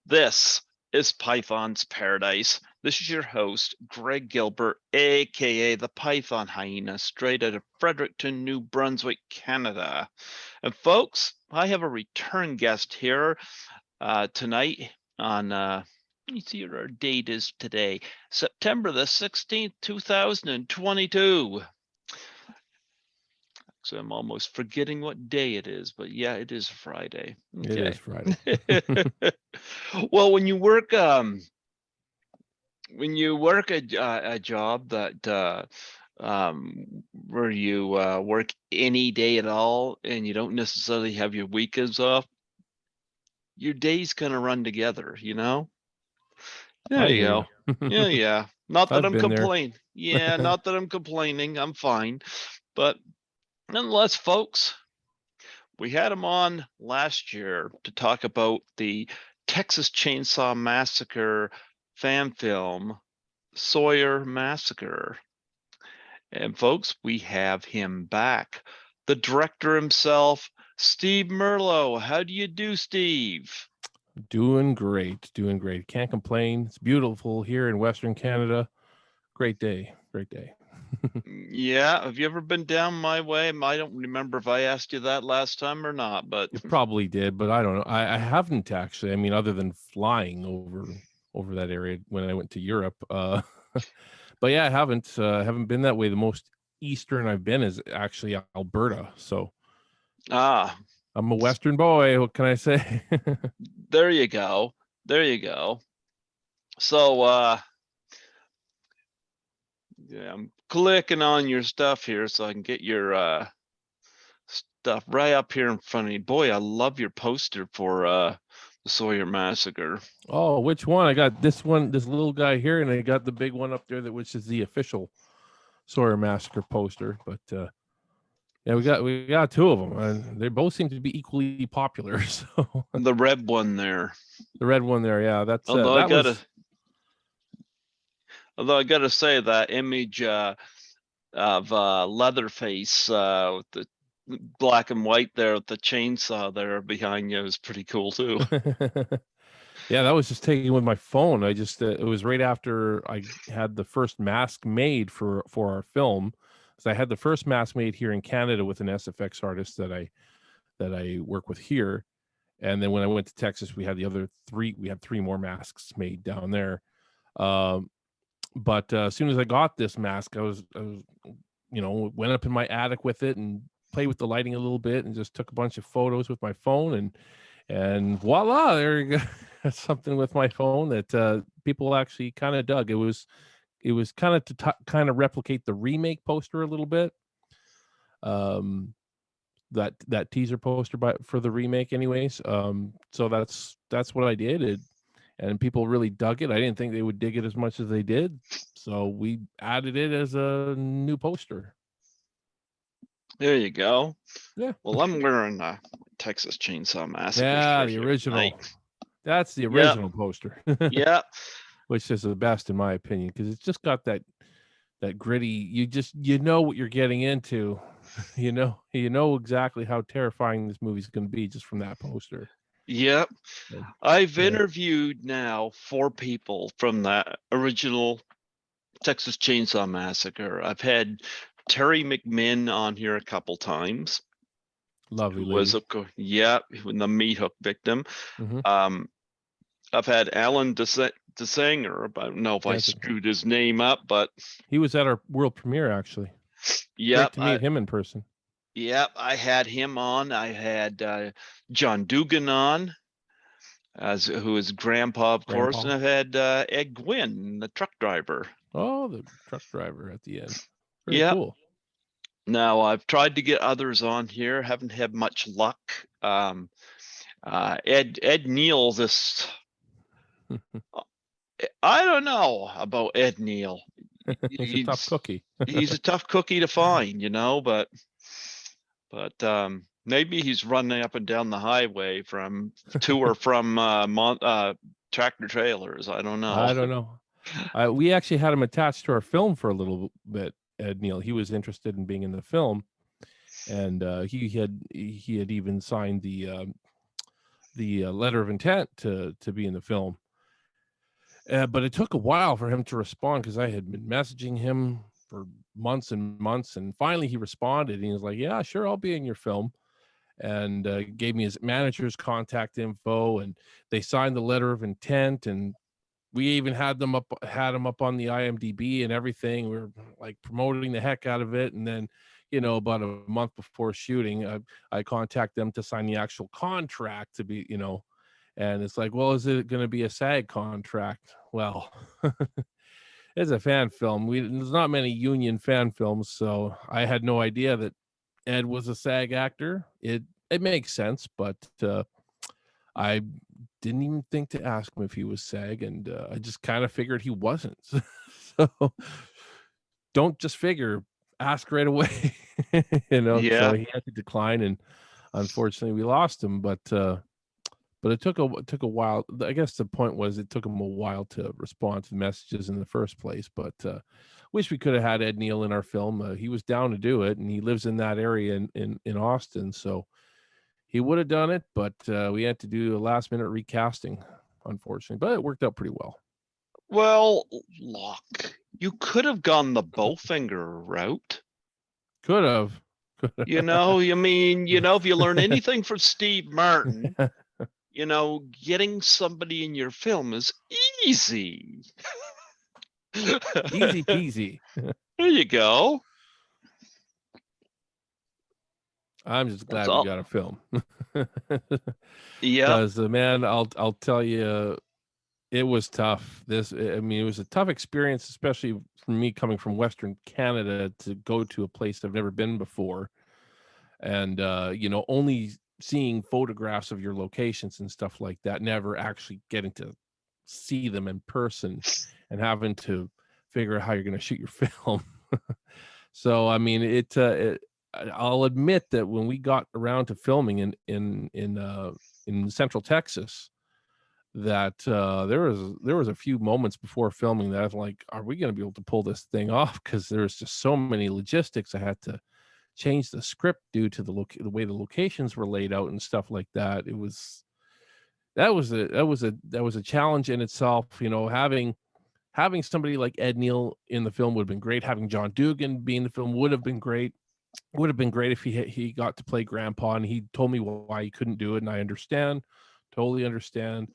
This is Python's Paradise. This is your host, Greg Gilbert, aka the Python Hyena, straight out of Fredericton, New Brunswick, Canada. And folks, I have a return guest here tonight on, let me see what our date is today, September the 16th, 2022. So I'm almost forgetting what day it is, but yeah, it is Friday. Okay. It is Friday. Well, when you work a job that where you work any day at all and you don't necessarily have your weekends off, your days kind of run together, you know? There you go. Yeah. Not that I'm complaining. Yeah, not that I'm complaining. I'm fine. But nonetheless, folks, we had him on last year to talk about the Texas Chainsaw Massacre fan film, Sawyer Massacre. And folks, we have him back. The director himself, Steve Merlo. How do you do, Steve? Doing great. Can't complain. It's beautiful here in Western Canada. Great day. Yeah, have you ever been down my way? I don't remember if I asked you that last time or not, but you probably did, but I don't know. I haven't actually. I mean, other than flying over that area when I went to Europe. But yeah, I haven't been that way. The most eastern I've been is actually Alberta. So I'm a Western boy. What can I say? There you go. So yeah, I'm clicking on your stuff here so I can get your stuff right up here in front of me. Boy, I love your poster for the Sawyer Massacre. Oh, which one? I got this one, this little guy here, and I got the big one up there, which is the official Sawyer Massacre poster. But yeah, we got two of them, and they both seem to be equally popular. So the red one there. The red one there, yeah. That's although I gotta say that image of Leatherface with the black and white there with the chainsaw there behind you is pretty cool too. Yeah, that was just taken with my phone. I just it was right after I had the first mask made for our film. So I had the first mask made here in Canada with an SFX artist that I work with here. And then when I went to Texas, we had three more masks made down there. But as soon as I got this mask, I was went up in my attic with it and played with the lighting a little bit and just took a bunch of photos with my phone and voila, there you go. That's something with my phone that people actually kind of dug. It was kind of to kind of replicate the remake poster a little bit. That teaser poster for the remake anyways. So that's what I did. And people really dug it. I didn't think they would dig it as much as they did. So we added it as a new poster. There you go. Yeah. Well, I'm wearing a Texas Chainsaw Massacre. Yeah, the original. Tonight. That's the original poster. Yeah. Which is the best in my opinion, because it's just got that gritty. You know what you're getting into. You know exactly how terrifying this movie's going to be just from that poster. Yep. I've interviewed now 4 people from that original Texas Chainsaw Massacre. I've had Terry McMinn on here a couple times. Lovely lady. Was the meat hook victim. Mm-hmm. I've had Alan DeSanger. I don't know if I screwed his name up, but he was at our world premiere actually. Yeah, great to meet him in person. Yep, I had him on. I had John Dugan on, who is Grandpa, of course, and I've had Ed Gwynn, the truck driver. Oh, the truck driver at the end. Very cool. Now, I've tried to get others on here. Haven't had much luck. Ed Neal, this... I don't know about Ed Neal. He's a tough cookie. He's a tough cookie to find, but maybe he's running up and down the highway to or from tractor trailers. I don't know. We actually had him attached to our film for a little bit, Ed Neal. He was interested in being in the film, and he had even signed the the letter of intent to be in the film. But it took a while for him to respond because I had been messaging him for months and months, and finally he responded. And he was like, "Yeah, sure, I'll be in your film," and gave me his manager's contact info, and they signed the letter of intent, and we even had him up on the IMDb and everything. We were like promoting the heck out of it, and then, about a month before shooting, I contact them to sign the actual contract to be, and it's like, well, is it going to be a SAG contract? Well, it's a fan film. There's not many union fan films, so I had no idea that Ed was a SAG actor. It makes sense, but I didn't even think to ask him if he was SAG, and I just kind of figured he wasn't. So don't just figure, ask right away, So Yeah. he had to decline, and unfortunately we lost him. But it took a while. I guess the point was it took him a while to respond to the messages in the first place. But wish we could have had Ed Neal in our film. He was down to do it, and he lives in that area in Austin, so he would have done it. But we had to do a last minute recasting, unfortunately. But it worked out pretty well. Well, look, you could have gone the Bowfinger route. Could have. If you learn anything from Steve Martin, getting somebody in your film is easy. Easy peasy. There you go. I'm just That's glad we all. got a film. Yep. Because man, I'll tell you, it was tough. It was a tough experience, especially for me coming from Western Canada to go to a place I've never been before, and only seeing photographs of your locations and stuff like that, never actually getting to see them in person, and having to figure out how you're going to shoot your film. So I'll admit that when we got around to filming in Central Texas, that there was a few moments before filming that I was like, are we going to be able to pull this thing off? Because there's just so many logistics. I had to change the script due to the way the locations were laid out and stuff like that. That was a challenge in itself. Having somebody like Ed Neal in the film would have been great. Having John Dugan be in the film would have been great. Would have been great if he got to play Grandpa, and he told me why he couldn't do it, and I understand, totally understand.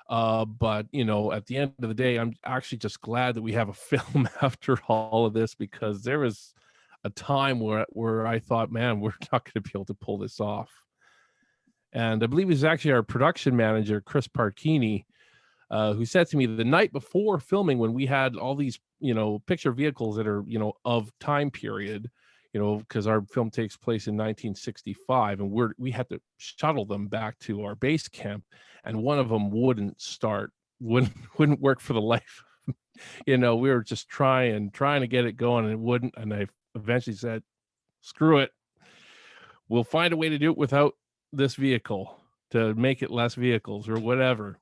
But at the end of the day, I'm actually just glad that we have a film after all of this, because there was a time where I thought, man, we're not going to be able to pull this off. And I believe it was actually our production manager, Chris Parkini, who said to me the night before filming, when we had all these, picture vehicles that are, of time period, because our film takes place in 1965, and we had to shuttle them back to our base camp, and one of them wouldn't start, wouldn't work for the life. We were just trying to get it going, and it wouldn't. And I eventually said, screw it. We'll find a way to do it without this vehicle, to make it less vehicles or whatever.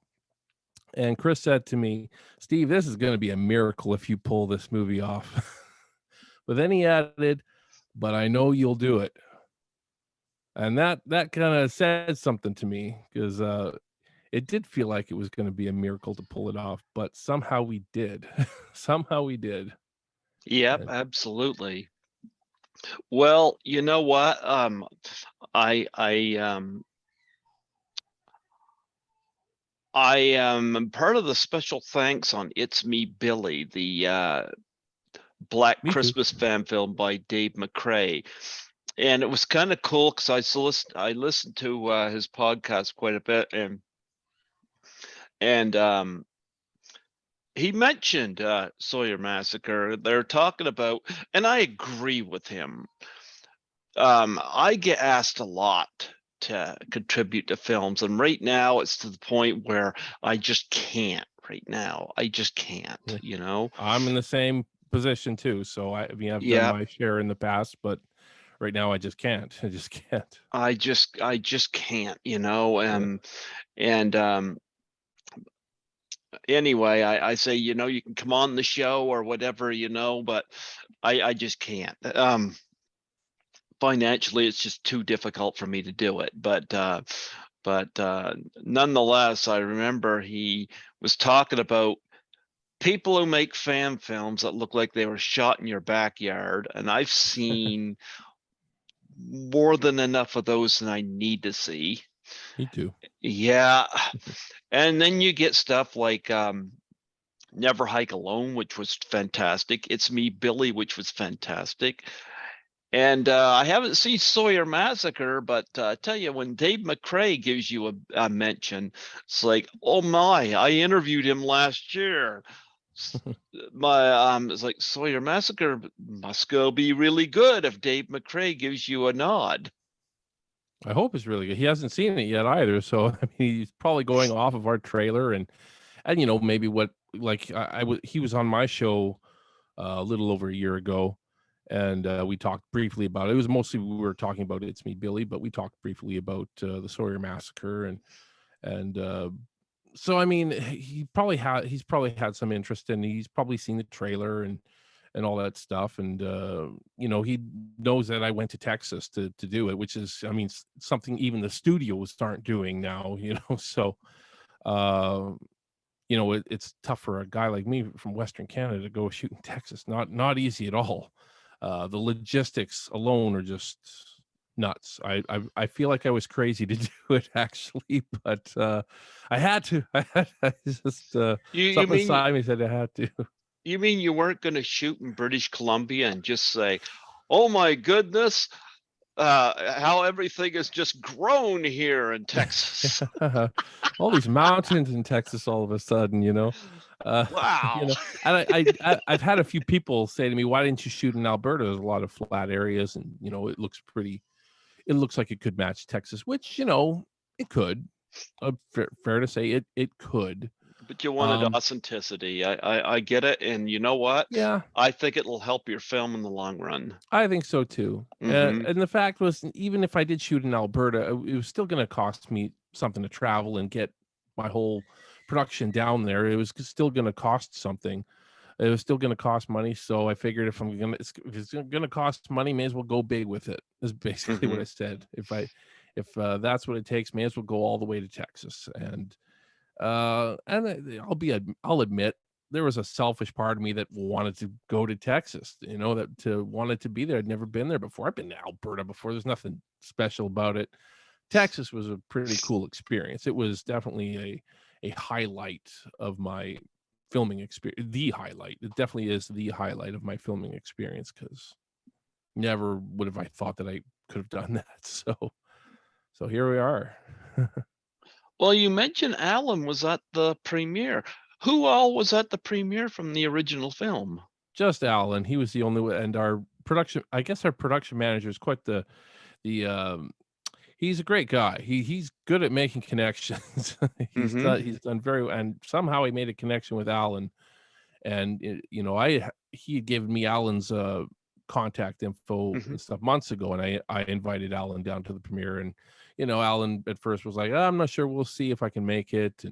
And Chris said to me, Steve, this is going to be a miracle if you pull this movie off. But then he added, but I know you'll do it. And that kind of said something to me, because it did feel like it was going to be a miracle to pull it off, but somehow we did. Somehow we did. Yep, And absolutely. Well, you know what? I am part of the special thanks on It's Me Billy, the Black me too. Christmas fan film by Dave McCrae. And it was kind of cool because I listened to his podcast quite a bit, and he mentioned Sawyer Massacre. They're talking about, and I agree with him. I get asked a lot to contribute to films, and right now it's to the point where I just can't. Right now, I just can't. Yeah. I'm in the same position too. So I've done Yeah, my share in the past, but right now I just can't. I just can't. I just can't. Yeah. And anyway, I say, you can come on the show or whatever, but I just can't. Financially, it's just too difficult for me to do it. But But nonetheless, I remember he was talking about people who make fan films that look like they were shot in your backyard, and I've seen more than enough of those than I need to see. Me too. Yeah. And then you get stuff like Never Hike Alone, which was fantastic. It's Me, Billy, which was fantastic. And I haven't seen Sawyer Massacre, but I tell you, when Dave McCrae gives you a mention, it's like, oh my, I interviewed him last year. It's like Sawyer Massacre must go be really good if Dave McCrae gives you a nod. I hope it's really good. He hasn't seen it yet either, so I mean, he's probably going off of our trailer and you know maybe what like he was on my show a little over a year ago, and we talked briefly about it. It was mostly we were talking about It's Me, Billy, but we talked briefly about the Sawyer Massacre and so I mean he's probably had some interest and he's probably seen the trailer and all that stuff and you know he knows that I went to Texas to do it, which is I mean something even the studios aren't doing now, you know. So uh you know it's tough for a guy like me from Western Canada to go shoot in Texas. Not easy at all. The logistics alone are just nuts. I feel like I was crazy to do it actually, but I had to. I just You something mean inside me said I had to. you mean you weren't going to shoot in British Columbia and just say, "Oh my goodness, how everything has just grown here in Texas." All these mountains in Texas all of a sudden, you know. You Wow. know, and I've had a few people say to me, "Why didn't you shoot in Alberta? There's a lot of flat areas, and you know, it looks pretty. It looks like it could match Texas, which you know, it could. Fair to say, it could. But you wanted Um, authenticity. I get it, and you know what? yeah, I think it'll help your film in the long run. I think so too. Hmm. And the fact was, even if I did shoot in Alberta, it was still going to cost me something to travel and get my whole production down there. It was still going to cost something. It was still going to cost money. So I figured if it's going to cost money, may as well go big with it. Is basically what Hmm. I said. If that's what it takes, may as well go all the way to Texas. And I'll admit there was a selfish part of me that wanted to go to Texas, you know, that to wanted to be there. I'd never been there before. I've been to Alberta before. There's nothing special about it. Texas was a pretty cool experience. It was definitely a highlight of my filming experience. The highlight. It definitely is the highlight of my filming experience because never would have I thought that I could have done that. So here we are. Well, you mentioned Alan was at the premiere. Who all was at the premiere from the original film? Just Alan. He was the only one, and our production. I guess our production manager is quite the. He's a great guy. He's good at making connections. Hmm. He's done very and somehow he made a connection with Alan. And you know, he had given me Alan's contact info Hmm. and stuff months ago, and I invited Alan down to the premiere. And you know, Alan at first was like, "Oh, I'm not sure. We'll see if I can make it."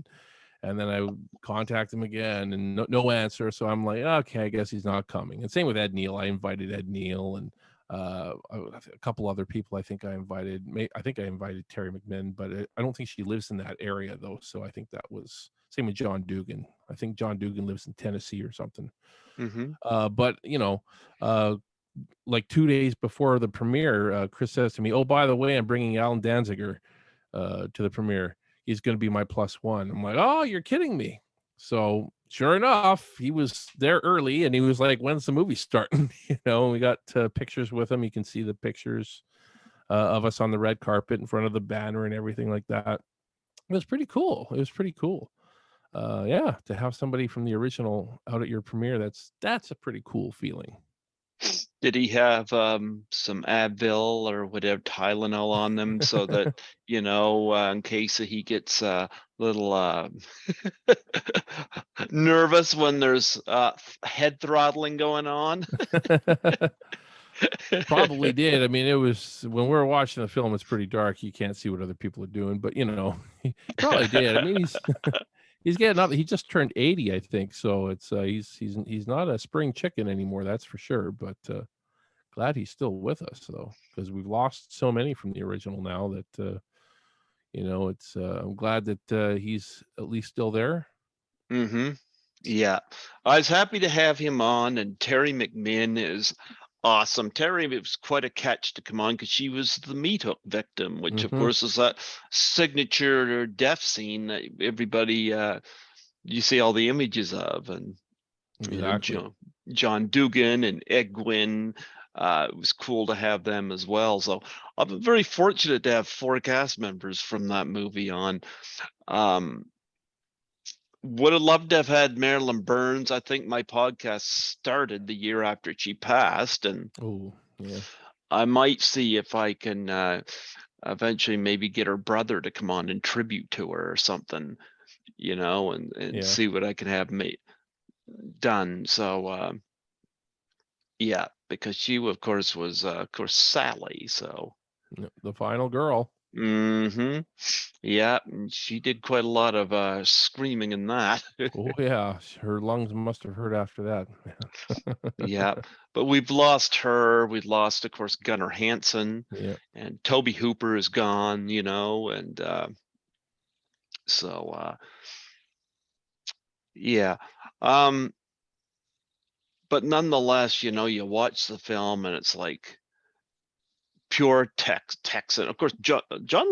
And then I would contact him again and no answer. So I'm like, okay, I guess he's not coming. And same with Ed Neal. I invited Ed Neal and a couple other people. I think I invited. I think I invited Terry McMinn, but I don't think she lives in that area though. So I think that was same with John Dugan. I think John Dugan lives in Tennessee or something. Hmm. But you know, uh, like 2 days before the premiere, Chris says to me, "Oh, by the way, I'm bringing Alan Danziger to the premiere. He's going to be my plus one." I'm like, "Oh, you're kidding me!" So sure enough, he was there early, and he was like, "When's the movie starting?" You know, and we got pictures with him. You can see the pictures of us on the red carpet in front of the banner and everything like that. It was pretty cool. It was pretty cool. Yeah, to have somebody from the original out at your premiere, that's a pretty cool feeling. Did he have some Advil or whatever Tylenol on them so that in case he gets a little nervous when there's head throttling going on? Probably did. I mean, it was when we were watching the film, it's pretty dark. You can't see what other people are doing, but you know, he probably did. I mean, he's getting up. He just turned 80, I think. So it's he's not a spring chicken anymore, that's for sure. But glad he's still with us though, because we've lost so many from the original now that It's I'm glad that he's at least still there. Mm-hmm. Yeah. I was happy to have him on, and Terry McMinn is awesome. Terry, it was quite a catch to come on because she was the meat hook victim, which of Hmm. course is that signature death scene that everybody you see all the images of, and Exactly. John Dugan and Egwin. It was cool to have them as well. So I'm very fortunate to have four cast members from that movie on. Um, would have loved to have had Marilyn Burns. I think my podcast started the year after she passed, and Oh, yeah. I might see if I can eventually maybe get her brother to come on and tribute to her or something, and Yeah. see what I can have done. So yeah, because she of course was of course Sally. So The final girl. mm-hmm. Yeah, and she did quite a lot of screaming in that. Oh yeah, her lungs must have hurt after that. Yeah, but we've lost her. We've lost, of course, Gunnar Hansen, Yeah. and Toby Hooper is gone, and so yeah. Um, but nonetheless, you watch the film and it's like pure Texan. Of course, John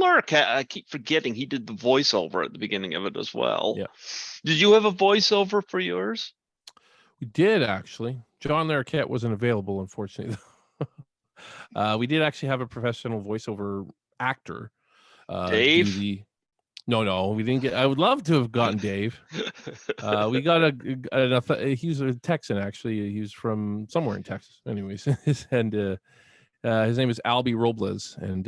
Larroquette, I keep forgetting he did the voiceover at the beginning of it as well. Yeah. Did you have a voiceover for yours? We did actually. John Larroquette wasn't available, unfortunately. We did actually have a professional voiceover actor do Dave? the. No, we didn't get. I would love to have gotten Dave. We got he's a Texan actually. He's from somewhere in Texas, anyways. And his name is Albie Robles, and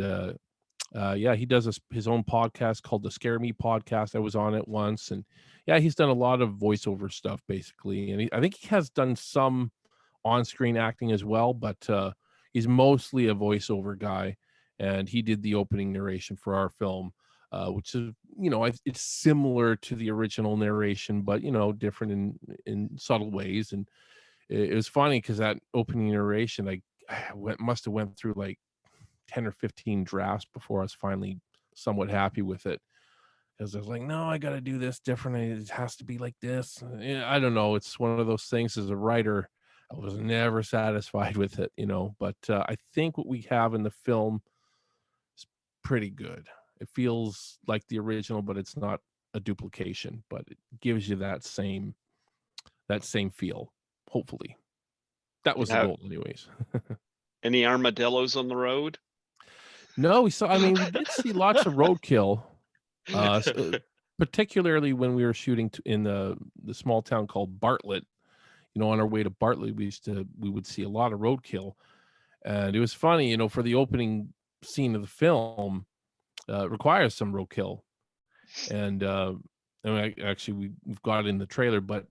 yeah, he does his own podcast called the Scare Me Podcast. I was on it once, and yeah, he's done a lot of voiceover stuff basically, and I think he has done some on-screen acting as well, but he's mostly a voiceover guy, and he did the opening narration for our film, which is it's similar to the original narration, but different in subtle ways, and it was funny because that opening narration, must have went through like 10 or 15 drafts before I was finally somewhat happy with it. Because I was like, no, I got to do this different. It has to be like this. I don't know. It's one of those things as a writer. I was never satisfied with it, But I think what we have in the film is pretty good. It feels like the original, but it's not a duplication. But it gives you that same feel. Hopefully, that was the Yeah. goal, anyways. Any armadillos on the road? No, we saw. I mean, we did see lots of roadkill. Particularly when we were shooting in the small town called Bartlett. On our way to Bartlett, we would see a lot of roadkill, and it was funny. For the opening scene of the film, it requires some roadkill, and we've got it in the trailer. But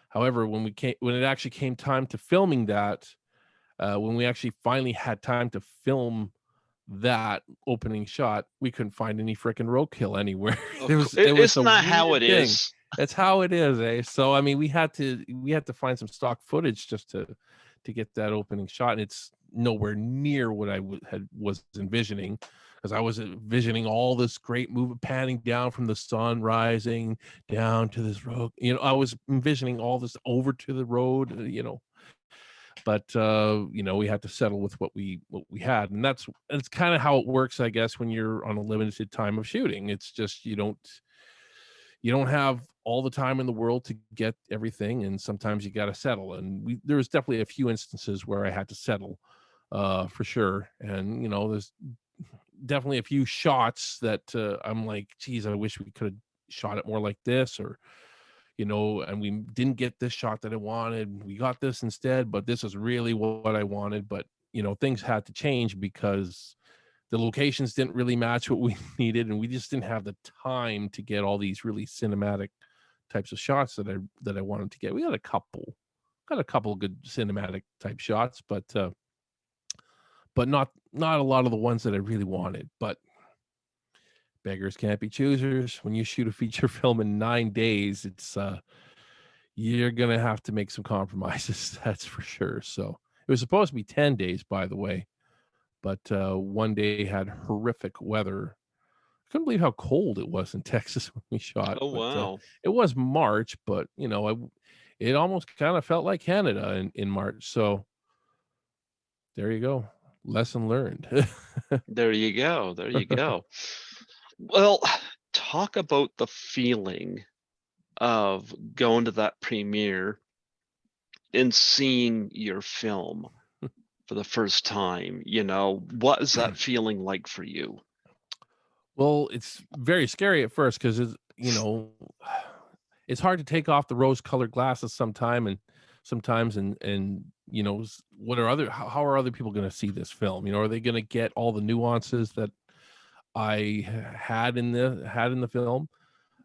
however, when it actually came time to filming that, when we actually finally had time to film that opening shot, we couldn't find any freaking roadkill anywhere. It was a Isn't that how weird it thing. is? That's how it is, eh? So I mean, we had to find some stock footage just to get that opening shot, and it's nowhere near what I was envisioning, because I was envisioning all this great movement panning down from the sun rising down to this road. I was envisioning all this over to the road. But we had to settle with what we had, and that's kind of how it works, I guess, when you're on a limited time of shooting. It's just you don't have all the time in the world to get everything, and sometimes you got to settle. And there was definitely a few instances where I had to settle, for sure. And there's definitely a few shots that I'm like, geez, I wish we could have shot it more like this, or and we didn't get this shot that I wanted. We got this instead, but this is really what I wanted. But things had to change because the locations didn't really match what we needed, and we just didn't have the time to get all these really cinematic types of shots that I wanted to get. We got a couple good cinematic type shots, but not a lot of the ones that I really wanted. But beggars can't be choosers. When you shoot a feature film in 9 days, you're gonna have to make some compromises. That's for sure. So it was supposed to be 10 days, by the way, but one day had horrific weather, couldn't believe how cold it was in Texas when we shot, Oh, but, wow. it was March, but, it almost kinda felt like Canada in March, so there you go. Lesson learned. There you go, there you go. Well, talk about the feeling of going to that premiere and seeing your film for the first time, what is that feeling like for you? Well, it's very scary at first because it's hard to take off the rose-colored glasses sometimes and, what are other how are other people gonna see this film? Are they gonna get all the nuances that I had in the film?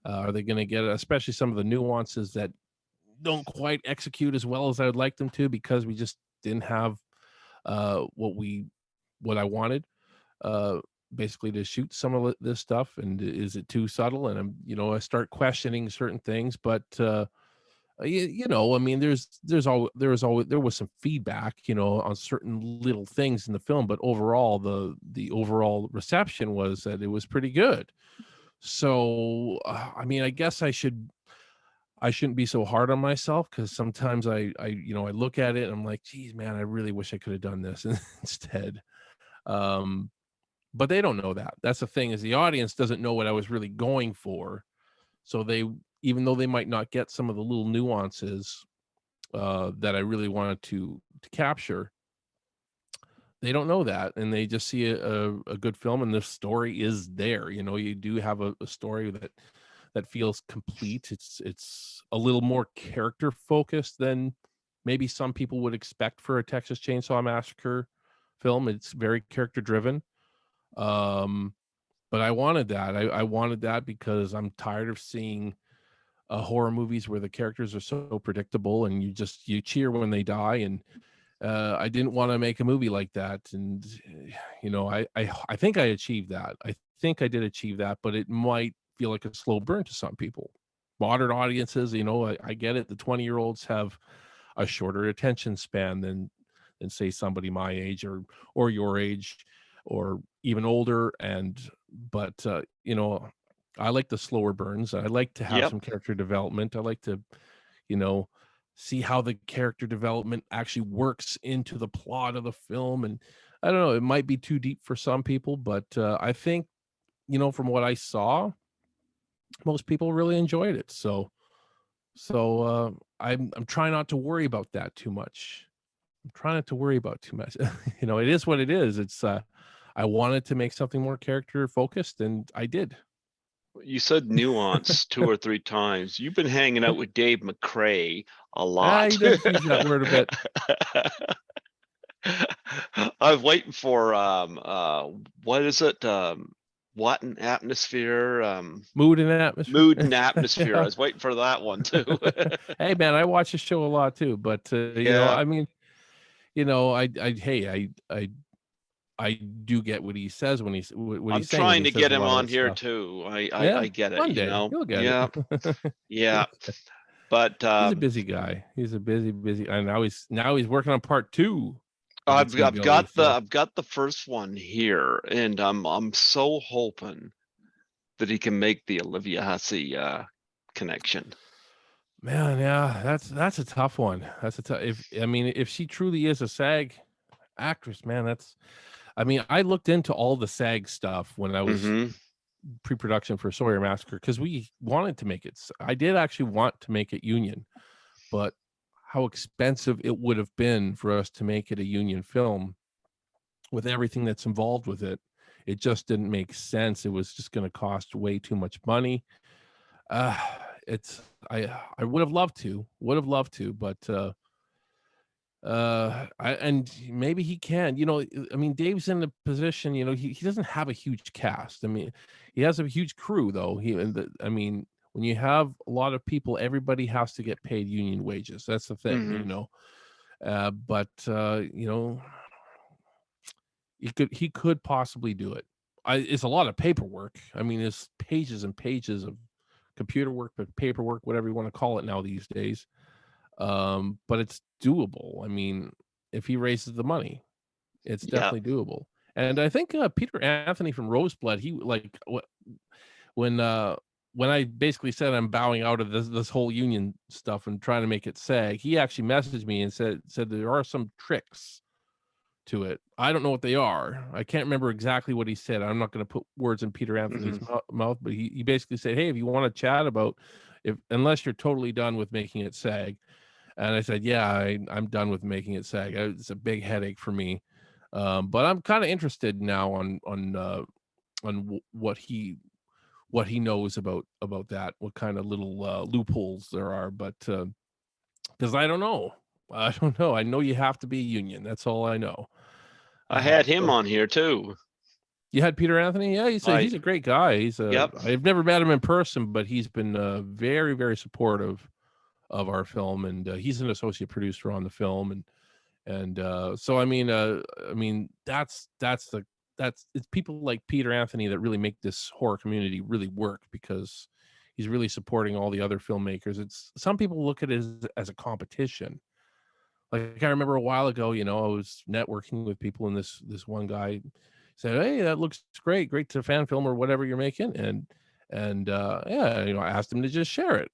Are they gonna get especially some of the nuances that don't quite execute as well as I would like them to because we just didn't have, uh, what we what I wanted? uh, Basically to shoot some of this stuff, and is it too subtle? And I start questioning certain things, but I mean, there was some feedback, on certain little things in the film, but overall, the overall reception was that it was pretty good. So, I mean, I guess I shouldn't be so hard on myself because sometimes I look at it and I'm like, geez, man, I really wish I could have done this instead. Um, but they don't know that. That's the thing is the audience doesn't know what I was really going for. So they even though they might not get some of the little nuances, that I really wanted to capture, they don't know that, and they just see a good film, and the story is there. You do have a story that feels complete. It's a little more character focused than maybe some people would expect for a Texas Chainsaw Massacre film. It's very character driven. Um, But I wanted that. I wanted that because I'm tired of seeing, horror movies where the characters are so predictable and you cheer when they die, and, I didn't wanna make a movie like that, and, I think I achieved that. I think I did achieve that, but it might feel like a slow burn to some people. Modern audiences, I get it, the 20-year-olds have a shorter attention span than say somebody my age or your age or even older but I like the slower burns. I like to have Yep. some character development. I like to, you know, see how the character development actually works into the plot of the film. And I don't know, it might be too deep for some people, but I think, from what I saw, most people really enjoyed it. So I'm trying not to worry about that too much. I'm trying not to worry about too much. It is what it is. I wanted to make something more character focused, and I did. You said nuance 2 or 3 times. You've been hanging out with Dave McCrae a He lot. does use that word a bit. I was waiting for, what is it? What an atmosphere, Mood and atmosphere. mood and atmosphere. I Yeah. was waiting for that one too. Hey, man, I watch the show a lot too, but, Yeah, I mean, I do get what he says what I'm he's saying when trying he to says get a him lot of on that here stuff. too. I Yeah, get it, one day, you'll get it. Yeah, yeah. But, He's a busy guy. He's a busy and now he's working on part 2 of the I've Teen I've Belly, got the so I've got the first one here, and I'm so hoping that he can make the Olivia Hussey, connection. man, yeah, that's a tough one. That's a tough if I mean, if she truly is a SAG actress, man, I mean, I looked into all the SAG stuff when I was Mhm. pre-production for Sawyer Massacre because we wanted to make it I did actually want to make it union, but how expensive it would have been for us to make it a union film with everything that's involved with it. It just didn't make sense. It was just gonna cost way too much money. Uh, it's I would have loved to, but, and maybe he can, I mean, Dave's in the position, he doesn't have a huge cast. I mean, he has a huge crew though. I mean, when you have a lot of people, everybody has to get paid union wages. That's the thing, Mhm. but he could possibly do it. It's a lot of paperwork. I mean, it's pages and pages of computer work, but paperwork, whatever you want to call it now these days. But it's doable. I mean, if he raises the money, it's Yeah. definitely doable. And I think Peter Anthony from Roseblood, he like when uh when I basically said I'm bowing out of this whole union stuff and trying to make it SAG, he actually messaged me and said there are some tricks to it. I don't know what they are. I can't remember exactly what he said. I'm not going to put words in Peter Hmm. Anthony's mouth, but he basically said, "Hey, if you want to chat about if unless you're totally done with making it SAG." And I said, "Yeah, I'm done with making it SAG. It's a big headache for me." But I'm kind of interested now on what he knows about that, what kind of little loopholes there are. But because I don't know, I don't know. I know you have to be union. That's all I know. I had him So on here too. you had Peter Anthony? Yeah, I he's a great guy. Yep. I've never met him in person, but he's been very, very supportive of our film, and he's an associate producer on the film, and so I mean that's it's people like Peter Anthony that really make this horror community really work, because he's really supporting all the other filmmakers. It's some people look at it as a competition. Like I remember a while ago, I was networking with people, and this one guy said, "Hey, that looks great to fan film or whatever you're making," and yeah, I asked him to just share it.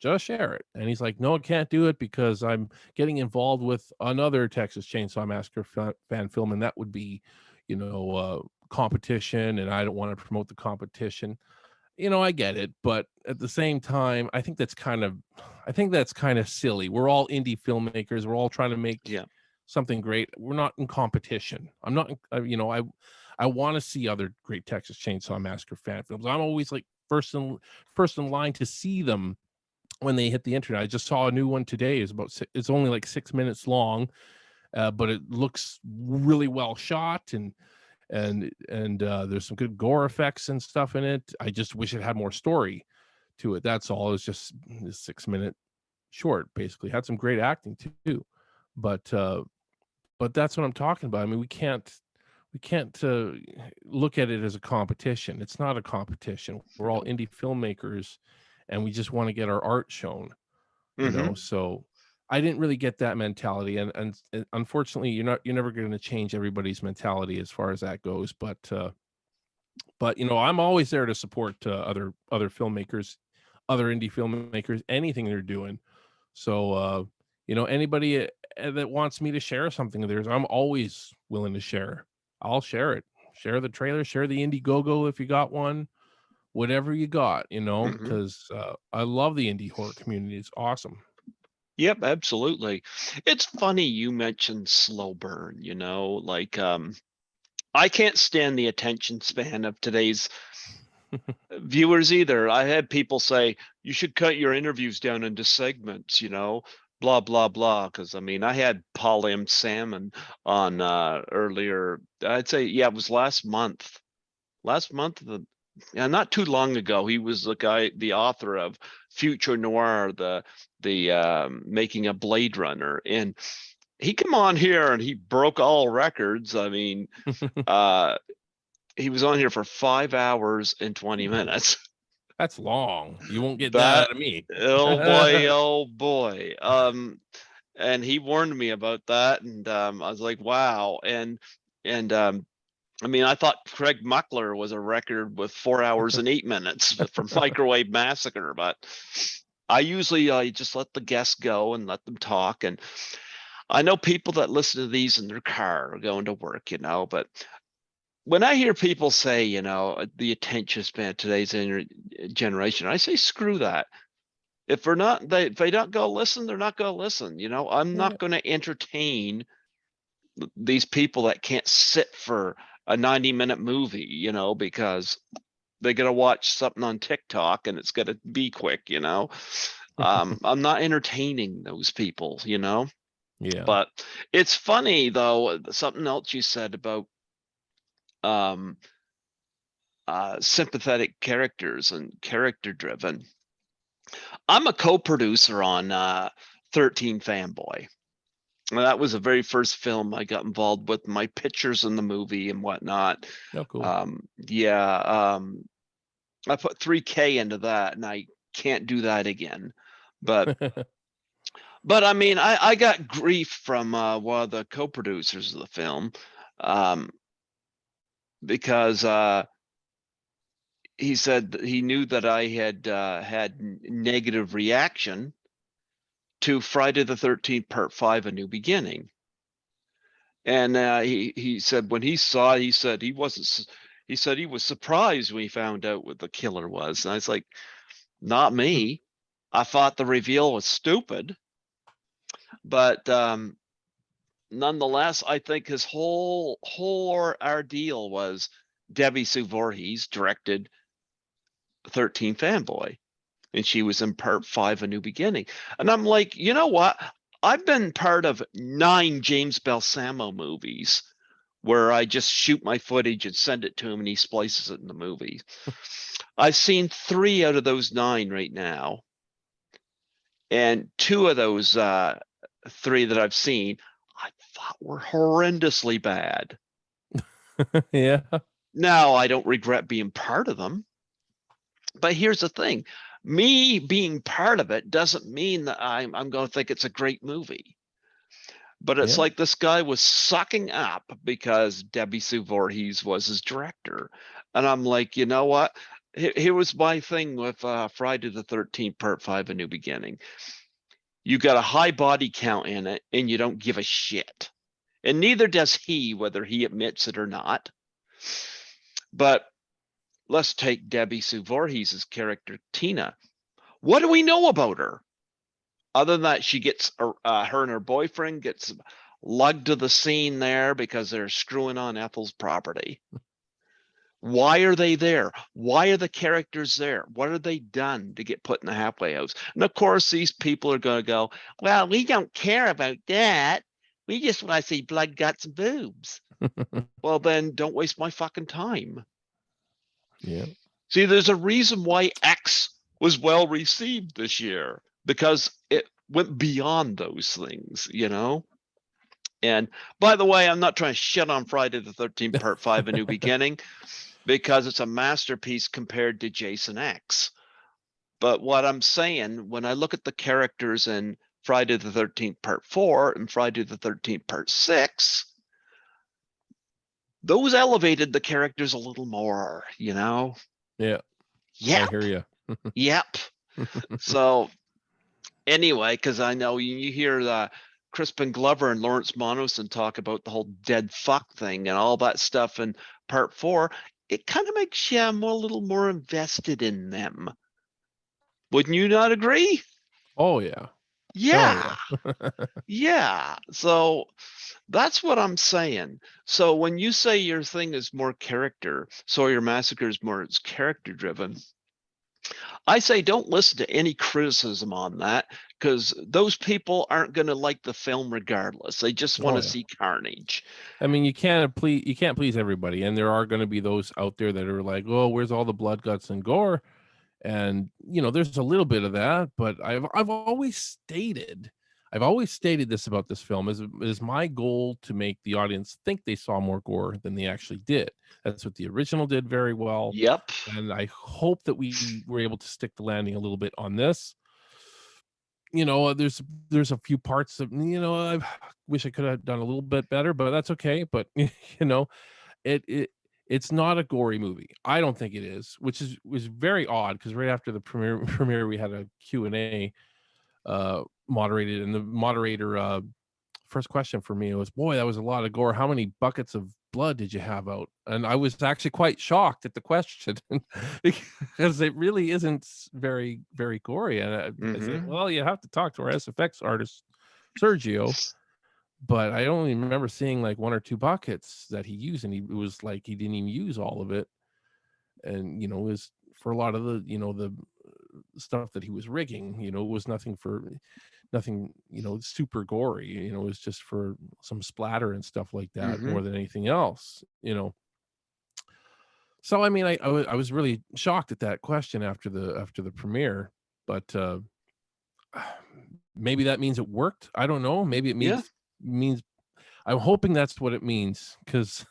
And he's like, "No, I can't do it because I'm getting involved with another Texas Chainsaw Massacre fan film, and that would be, competition, and I don't want to promote the competition." I get it, but at the same time, I think that's kind of silly. We're all indie filmmakers. We're all trying to make Yeah. something great. We're not in competition. I'm not, I want to see other great Texas Chainsaw Massacre fan films. I'm always like first in line to see them when they hit the internet. I just saw a new one today. It's only like 6 minutes long, but it looks really well shot, and there's some good gore effects and stuff in it. I just wish it had more story to it. That's all. It was just a 6 minute short, basically. Had some great acting too, but but that's what I'm talking about. I mean, we can't look at it as a competition. It's not a competition. We're all No. indie filmmakers, and we just want to get our art shown. Hmm. So I didn't really get that mentality, and unfortunately you're never going to change everybody's mentality as far as that goes, but I'm always there to support other filmmakers, other indie filmmakers, anything they're doing. So anybody that wants me to share something of theirs, I'm always willing to share. I'll share it. Share the trailer, share the Indiegogo if you got one, whatever you got, Hmm. because I love the indie horror community. It's awesome. Yep, absolutely. It's funny you mentioned slow burn, like I can't stand the attention span of today's viewers either. I had people say you should cut your interviews down into segments, blah blah blah. Because I mean, I had Paul M. Salmon on earlier. I'd say, yeah, it was last month. Last month, yeah, not too long ago. He was the author of Future Noir, the making a Blade Runner, and he come on here and he broke all records. I mean, uh, he was on here for 5 hours and 20 minutes. That's long. You won't get that That out of me. Oh boy, oh boy. And he warned me about that, and I was like, wow. And I mean, I thought Craig Muckler was a record with 4 hours and 8 minutes from Microwave Massacre, but I usually just let the guests go and let them talk. And I know people that listen to these in their car going to work, but when I hear people say, the attention span of today's generation, I say, screw that. If they don't go listen, they're not going to listen. I'm Yeah. not going to entertain these people that can't sit for a 90-minute movie, because they're going to watch something on TikTok and it's going to be quick. I'm not entertaining those people. Yeah. But it's funny though, something else you said about um sympathetic characters and character driven. I'm a co-producer on 13 Fanboy. That was the very first film I got involved with, my pictures in the movie and whatnot. Oh, cool. Yeah, I put 3K into that, and I can't do that again. But I mean, I got grief from one of the co-producers of the film. Um, because he said that he knew that I had had negative reaction to Friday the 13th Part 5: A New Beginning. And he said when he saw it, he said he wasn't. He said he was surprised when he found out what the killer was. And I was like, not me. I thought the reveal was stupid, but nonetheless, I think his whole ordeal was Debbie Sue Voorhees directed 13 Fanboy, and she was in Part 5: A New Beginning. And I'm like, you know what? I've been part of 9 James Balsamo movies where I just shoot my footage and send it to him and he splices it in the movie. I've seen 3 out of those 9 right now. And 2 of those 3 that I've seen, I thought were horrendously bad. Yeah. Now, I don't regret being part of them. But here's the thing. Me being part of it doesn't mean that I'm going to think it's a great movie. But it's Yeah. like this guy was sucking up because Debbie Sue Voorhees was his director. And I'm like, you know what? Here was my thing with Friday the 13th Part 5: A New Beginning. You got a high body count in it and you don't give a shit. And neither does he, whether he admits it or not. But let's take Debbie Sue Voorhees' character, Tina. What do we know about her? Other than that, she gets her and her boyfriend gets lugged to the scene there because they're screwing on Ethel's property. Why are they there? Why are the characters there? What have they done to get put in the halfway house? And of course, these people are going to go, well, we don't care about that. We just want to see blood, guts, and boobs. Well, then don't waste my fucking time. Yeah. See, there's a reason why X was well received this year because it went beyond those things, you know? And by the way, I'm not trying to shit on Friday the 13th Part 5: A New Beginning because it's a masterpiece compared to Jason X. But what I'm saying, when I look at the characters in Friday the 13th Part 4 and Friday the 13th Part 6, those elevated the characters a little more, you know? Yeah. Yep. I hear you. Yep. So anyway, because I know you hear Crispin Glover and Lawrence Monoson talk about the whole dead fuck thing and all that stuff in Part 4, it kind of makes you a little more invested in them. Wouldn't you not agree? Oh yeah. Yeah. Oh yeah. Yeah. So that's what I'm saying. So when you say your thing is more character, Sawyer Massacre is more character driven, I say don't listen to any criticism on that because those people aren't going to like the film regardless. They just want Oh to yeah. see carnage. I mean, you can't please everybody, and there are going to be those out there that are like, "Oh, where's all the blood, guts, and gore?" And there's a little bit of that, but I've always stated this about this film is my goal to make the audience think they saw more gore than they actually did. That's what the original did very well, Yep. and I hope that we were able to stick the landing a little bit on this. There's a few parts of I wish I could have done a little bit better, but that's okay. But it it it's not a gory movie. I don't think it is, which was very odd because right after the premiere we had a Q&A moderated, and the moderator first question for me was, "Boy, that was a lot of gore. How many buckets of blood did you have out?" And I was actually quite shocked at the question because it really isn't very, very gory. And I said, Mm-hmm. "Well, you have to talk to our SFX artist, Sergio." But I only remember seeing like 1 or 2 buckets that he used, and it was like he didn't even use all of it. And it was for a lot of the stuff that he was rigging. It was nothing super gory. It was just for some splatter and stuff like that Mm-hmm. more than anything else. So I mean, I was really shocked at that question after the premiere, but maybe that means it worked. I don't know. Maybe it Yeah. means I'm hoping that's what it means, because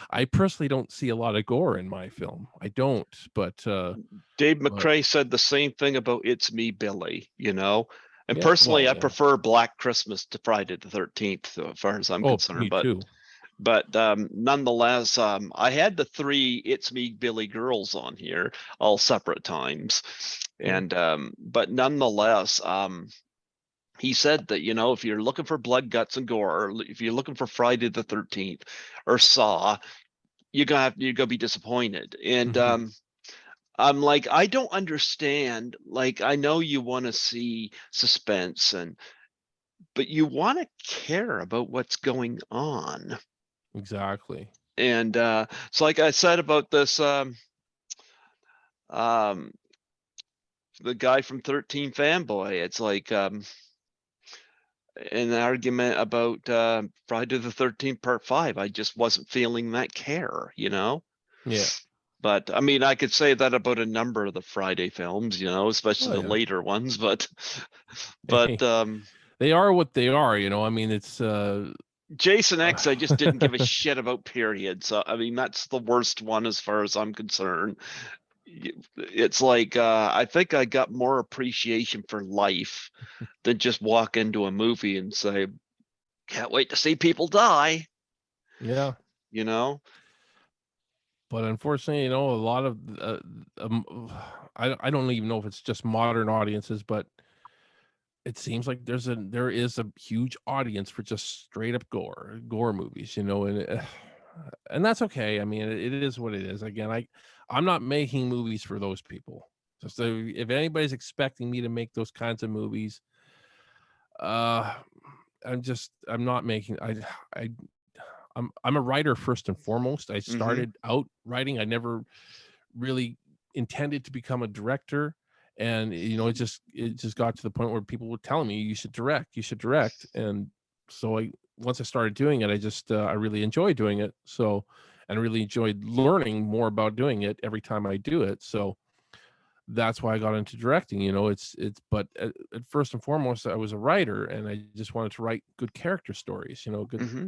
I personally don't see a lot of gore in my film. I don't, Dave but McCrae said the same thing about It's Me, Billy, And yeah, well, personally, I yeah. prefer Black Christmas to Friday the 13th, as far as I'm Oh, concerned. me But too. but nonetheless, I had the three It's Me Billy girls on here all separate times, Yeah. and but nonetheless, he said that, you know, if you're looking for blood, guts, and gore, or if you're looking for Friday the 13th or Saw, you're gonna be disappointed. And Mhm. I'm like, I don't understand. Like, I know you want to see suspense, but you want to care about what's going on. Exactly. And it's like I said about this um the guy from 13 Fanboy. It's like an argument about Friday the 13th Part 5. I just wasn't feeling that care, you know? Yeah. But I mean, I could say that about a number of the Friday films, you know, Oh especially the yeah. later ones, but but Hey, they are what they are, you know. I mean, it's Jason X, I just didn't give a shit about, period. So I mean, that's the worst one as far as I'm concerned. It's like I think I got more appreciation for life than just walk into a movie and say, "Can't wait to see people die," yeah. you know? But unfortunately, you know, a lot of I don't even know if it's just modern audiences, but it seems like there is a huge audience for just straight up gore movies, you know, and that's okay. I mean, it is what it is. Again, I'm not making movies for those people. So if anybody's expecting me to make those kinds of movies, uh, I'm not making. I I'm a writer first and foremost. I Mm-hmm. started out writing. I never really intended to become a director, and you know it just got to the point where people were telling me you should direct, and so I once I started doing it, I really enjoyed doing it. So and I really enjoyed learning more about doing it every time I do it. So that's why I got into directing. You know, it's but at first and foremost I was a writer, and I just wanted to write good character stories, you know, good Mm-hmm.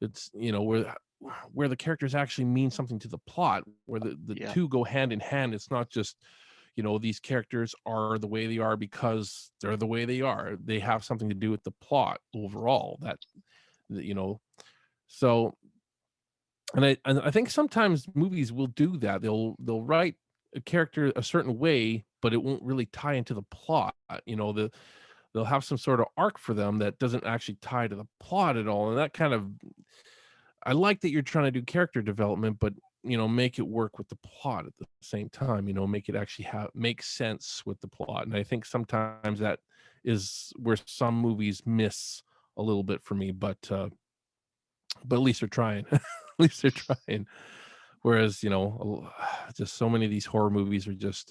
it's, you know, where the characters actually mean something to the plot, where the Yeah. two go hand in hand. It's not just, you know, these characters are the way they are because they're the way they are. They have something to do with the plot overall. You know, so and I think sometimes movies will do that. They'll write a character a certain way, but it won't really tie into the plot. You know, they'll have some sort of arc for them that doesn't actually tie to the plot at all, and that kind of I like that you're trying to do character development, but you know, make it work with the plot at the same time. You know, make it actually have make sense with the plot. And I think sometimes that is where some movies miss a little bit for me. But at least they're trying. At least they're trying. Whereas you know, just so many of these horror movies are just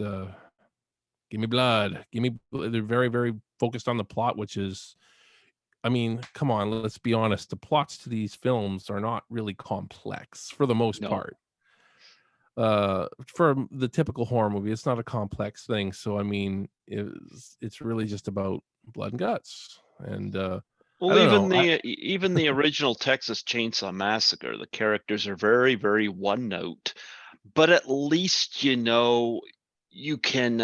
give me blood, give me. They're very very focused on the plot, which is I mean, come on, let's be honest. The plots to these films are not really complex for the most No. part. For the typical horror movie, it's not a complex thing. So I mean, it's really just about blood and guts. And I Well, don't know. even the original Texas Chainsaw Massacre, the characters are very, very one note, but at least you know you can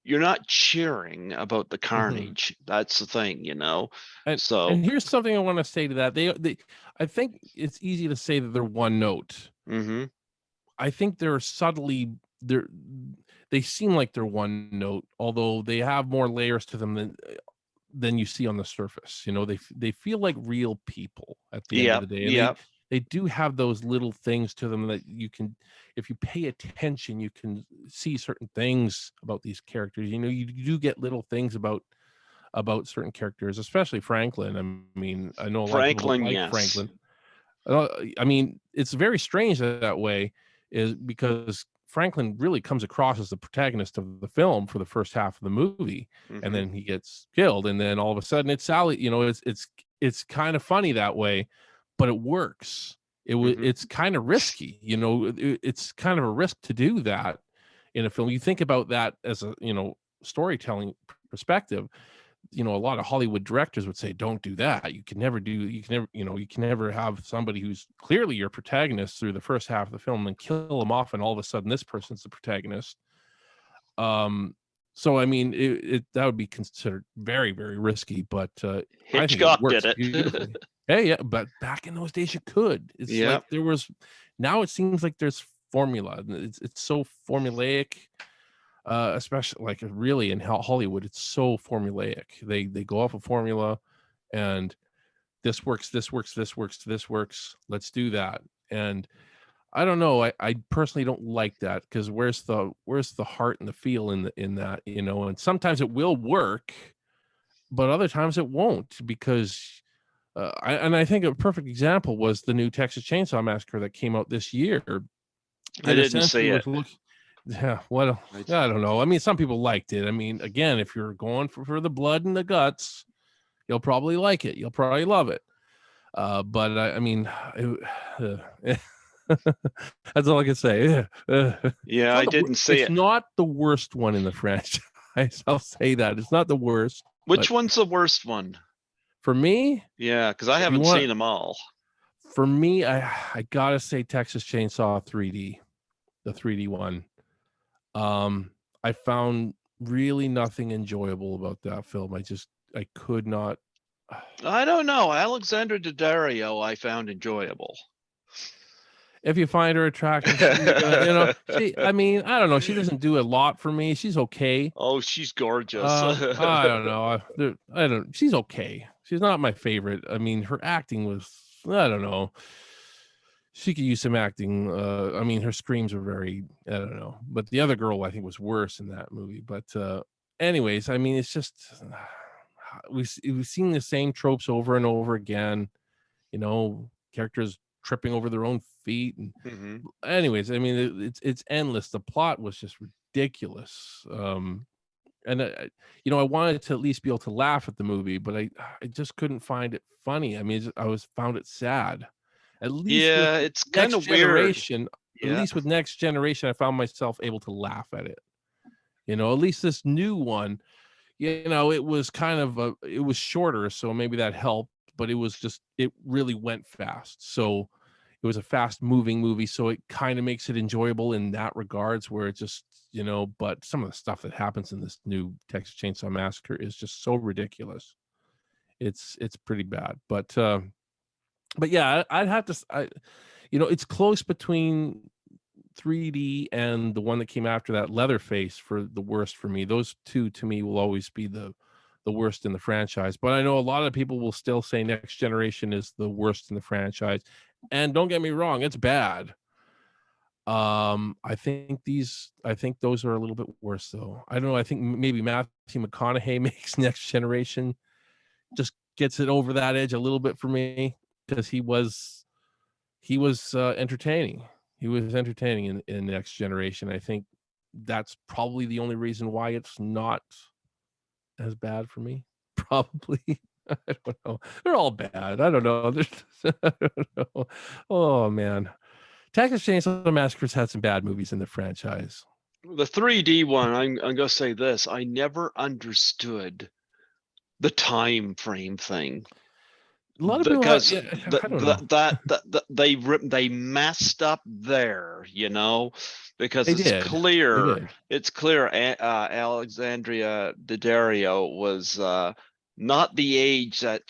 you're not cheering about the Mhm. carnage. That's the thing, you know. and So, and here's something I want to say to that. They I think it's easy to say that they're one note. mm-hmm. I think they're subtly they're they seem like they're one note, although they have more layers to them than you see on the surface. You know, they feel like real people at the end of Yep, the day, and yep. they do have those little things to them that you can, if you pay attention, you can see certain things about these characters. You know, you do get little things about certain characters, especially Franklin. I mean, I know a lot of people don't Franklin, like yes. Franklin. Uh, I mean, it's very strange that way, is because Franklin really comes across as the protagonist of the film for the first half of the movie, and Mm-hmm. then he gets killed, and then all of a sudden it's Sally. You know, it's kind of funny that way, but it works. Mm-hmm. It's kind of risky. You know, it's kind of a risk to do that in a film. You think about that as a storytelling perspective. You know, a lot of Hollywood directors would say, "Don't do that. You can never, you can never have somebody who's clearly your protagonist through the first half of the film and kill them off, and all of a sudden this person's the protagonist." Um, so I mean, that would be considered very, very risky, but I think it Hitchcock did works it. beautifully. Hey, yeah, but back in those days, you could. It's Yeah. like there was. Now it seems like there's formula. It's so formulaic, especially like really in Hollywood. It's so formulaic. They go off a formula, and this works. This works. This works. This works. Let's do that. And I don't know. I personally don't like that because where's the heart and the feel in that, you know? And sometimes it will work, but other times it won't because I think a perfect example was the new Texas Chainsaw Massacre that came out this year. I It didn't essentially see it. was yeah, well, I, I don't know. I mean, some people liked it. I mean, again, if you're going for the blood and the guts, you'll probably like it. You'll probably love it. But I mean, it, that's all I can say. yeah, I didn't see It's it. not the worst one in the franchise. I'll say that it's not the worst. Which But one's the worst one? for me, Yeah, because I if you haven't want, seen them all. for me, I gotta say Texas Chainsaw 3D, the 3D one. Um, I found really nothing enjoyable about that film. I could not. I don't know. Alexandra Daddario I found enjoyable. If you find her attractive, I mean, I don't know. She doesn't do a lot for me. She's okay. Oh, she's gorgeous. I don't know. I don't. She's okay. She's not my favorite. I mean, her acting was. I don't know. She could use some acting. I mean, her screams were very. I don't know. But the other girl, I think, was worse in that movie. But anyways, I mean, it's just we've seen the same tropes over and over again. You know, characters tripping over their own feet, and Mhm. anyways, I mean, it's endless. The plot was just ridiculous. And I wanted to at least be able to laugh at the movie, but I just couldn't find it funny. I mean, I was found it sad. At least with Yeah, it's kind Next of weird. Generation, at Yeah. least with Next Generation, I found myself able to laugh at it. At least this new one, it was kind of it was shorter, so maybe that helped, but it really went fast. So it was a fast moving movie, so it kind of makes it enjoyable in that regards where it just, but some of the stuff that happens in this new Texas Chainsaw Massacre is just so ridiculous. It's pretty bad. But yeah, I'd have to it's close between 3D and the one that came after that, Leatherface, for the worst for me. Those two to me will always be the worst in the franchise. But I know a lot of people will still say Next Generation is the worst in the franchise. And don't get me wrong, it's bad. I think those are a little bit worse though. I don't know. I think maybe Matthew McConaughey makes Next Generation just gets it over that edge a little bit for me because he was entertaining. He was entertaining in Next Generation. I think that's probably the only reason why it's not as bad for me. Probably. I don't know. They're all bad. I don't know. I don't know. Oh man. Texas Chainsaw Massacre's had some bad movies in the franchise. The 3D one, I'm gonna say this. I never understood the time frame thing A lot of people have, because yeah, I don't know. they messed up there, because They did. They did. it's clear Alexandria Daddario was not the age that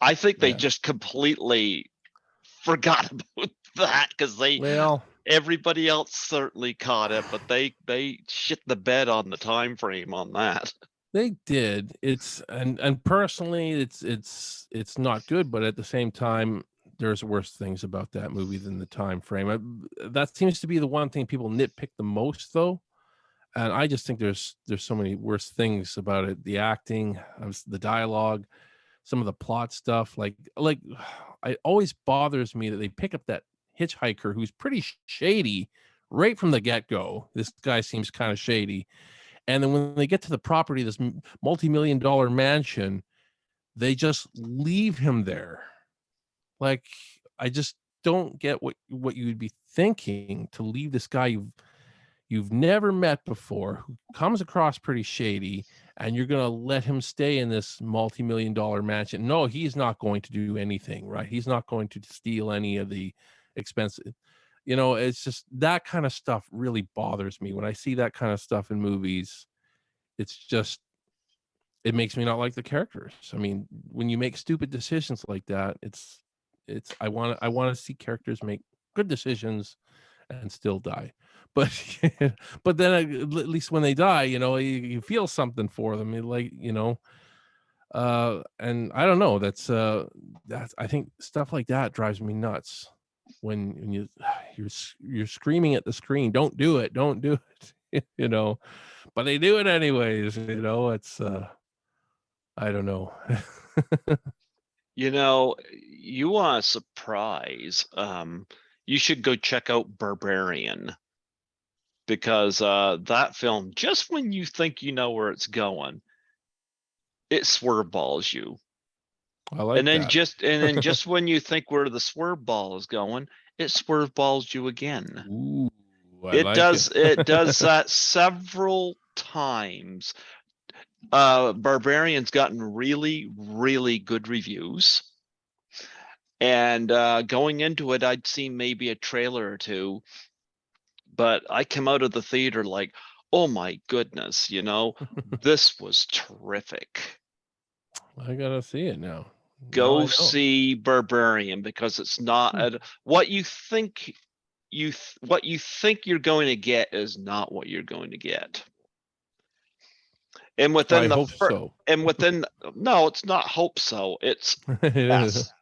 I think they Yeah. just completely forgot about that because Well, everybody else certainly caught it, but they shit the bed on the time frame on that. they did. And personally, it's not good, but at the same time, there's worse things about that movie than the time frame. That seems to be the one thing people nitpick the most, though. And I just think there's so many worse things about it. The acting, the dialogue, some of the plot stuff. Like it always bothers me that they pick up that hitchhiker who's pretty shady right from the get go. This guy seems kind of shady, and then when they get to the property, this multi-million dollar mansion, they just leave him there. Like, I just don't get what you would be thinking to leave this guy you've never met before, who comes across pretty shady, and you're gonna let him stay in this multi-million dollar mansion. No, he's not going to do anything, right? He's not going to steal any of the expensive. It's just that kind of stuff really bothers me when I see that kind of stuff in movies. It's just it makes me not like the characters. I mean, when you make stupid decisions like that, it's I want to see characters make good decisions and still die. But but then at least when they die, you feel something for them. And I don't know, that's I think stuff like that drives me nuts when you're screaming at the screen, don't do it, don't do it, but they do it anyways, it's I don't know. You want a surprise. You should go check out Barbarian, because that film, just when you think you know where it's going, it swerve balls you. I And like then that. just when you think where the swerve ball is going, it swerve balls you again. Ooh, I It like it. does that several times. Barbarian's gotten really, really good reviews. And going into it, I'd seen maybe a trailer or two, but I come out of the theater like, oh my goodness, this was terrific. I gotta see it now. Now Go I know. see Barbarian, because it's not Hmm. what you think what you think you're going to get is not what you're going to get. And I within the hope first, so. and within no, it's not hope so. It's It is. yes.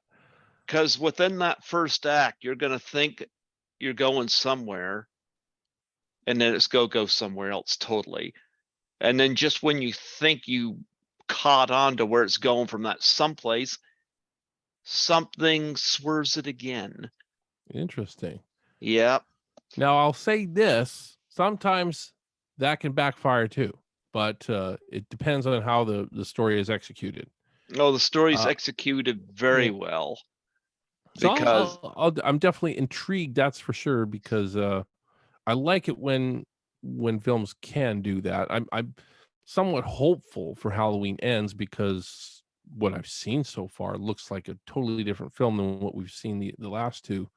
Because within that first act, you're going to think you're going somewhere, and then it's go somewhere else totally. And then just when you think you caught on to where it's going from that someplace, something swerves it again. Interesting. Yep. Now I'll say this, sometimes that can backfire too, but, it depends on how the story is executed. Oh, the story's Uh, executed very yeah. well, So because I'm definitely intrigued, that's for sure, because, I like it when films can do that. I'm somewhat hopeful for Halloween Ends because what I've seen so far looks like a totally different film than what we've seen the last two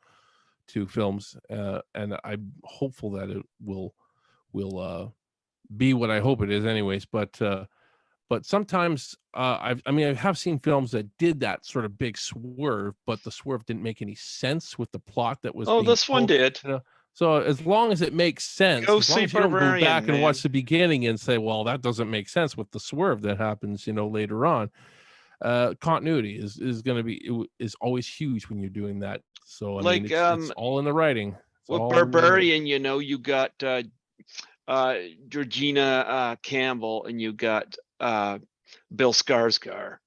films, and I'm hopeful that it will be what I hope it is anyways, but sometimes, I have seen films that did that sort of big swerve, but the swerve didn't make any sense with the plot that was oh, being this one told, did. you know? So, as long as it makes sense, Go as long see as you don't go Barbarian, back and watch man. the beginning and say, "Well, that doesn't make sense with the swerve that happens, later on," continuity is gonna be is always huge when you're doing that. So, I mean, Like it's all in the writing. It's with all in the writing. Barbarian, you got Georgina Campbell, and you got Bill Skarsgård.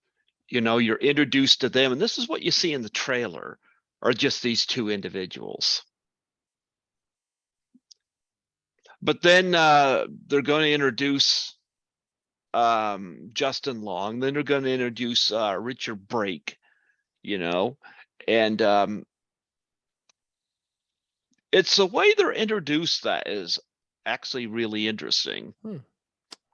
You're introduced to them, and this is what you see in the trailer, are just these two individuals. But then they're going to introduce Justin Long. Then they're going to introduce Richard Brake, and it's the way they're introduced that is actually really interesting. Hmm,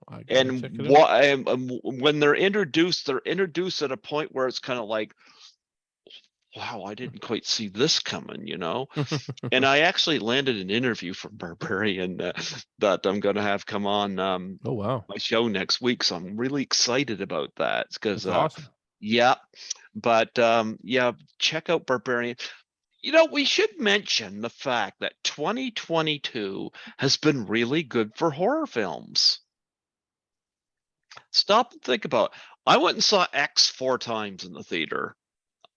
I gotta And check it out. what when they're introduced at a point where it's kind of like, wow, I didn't quite see this coming. And I actually landed an interview from Barbarian that I'm going to have come on Oh, wow. my show next week, so I'm really excited about that, because That's awesome. yeah, but yeah, check out Barbarian. We should mention the fact that 2022 has been really good for horror films. Stop and think about it. I went and saw X 4 times in the theater.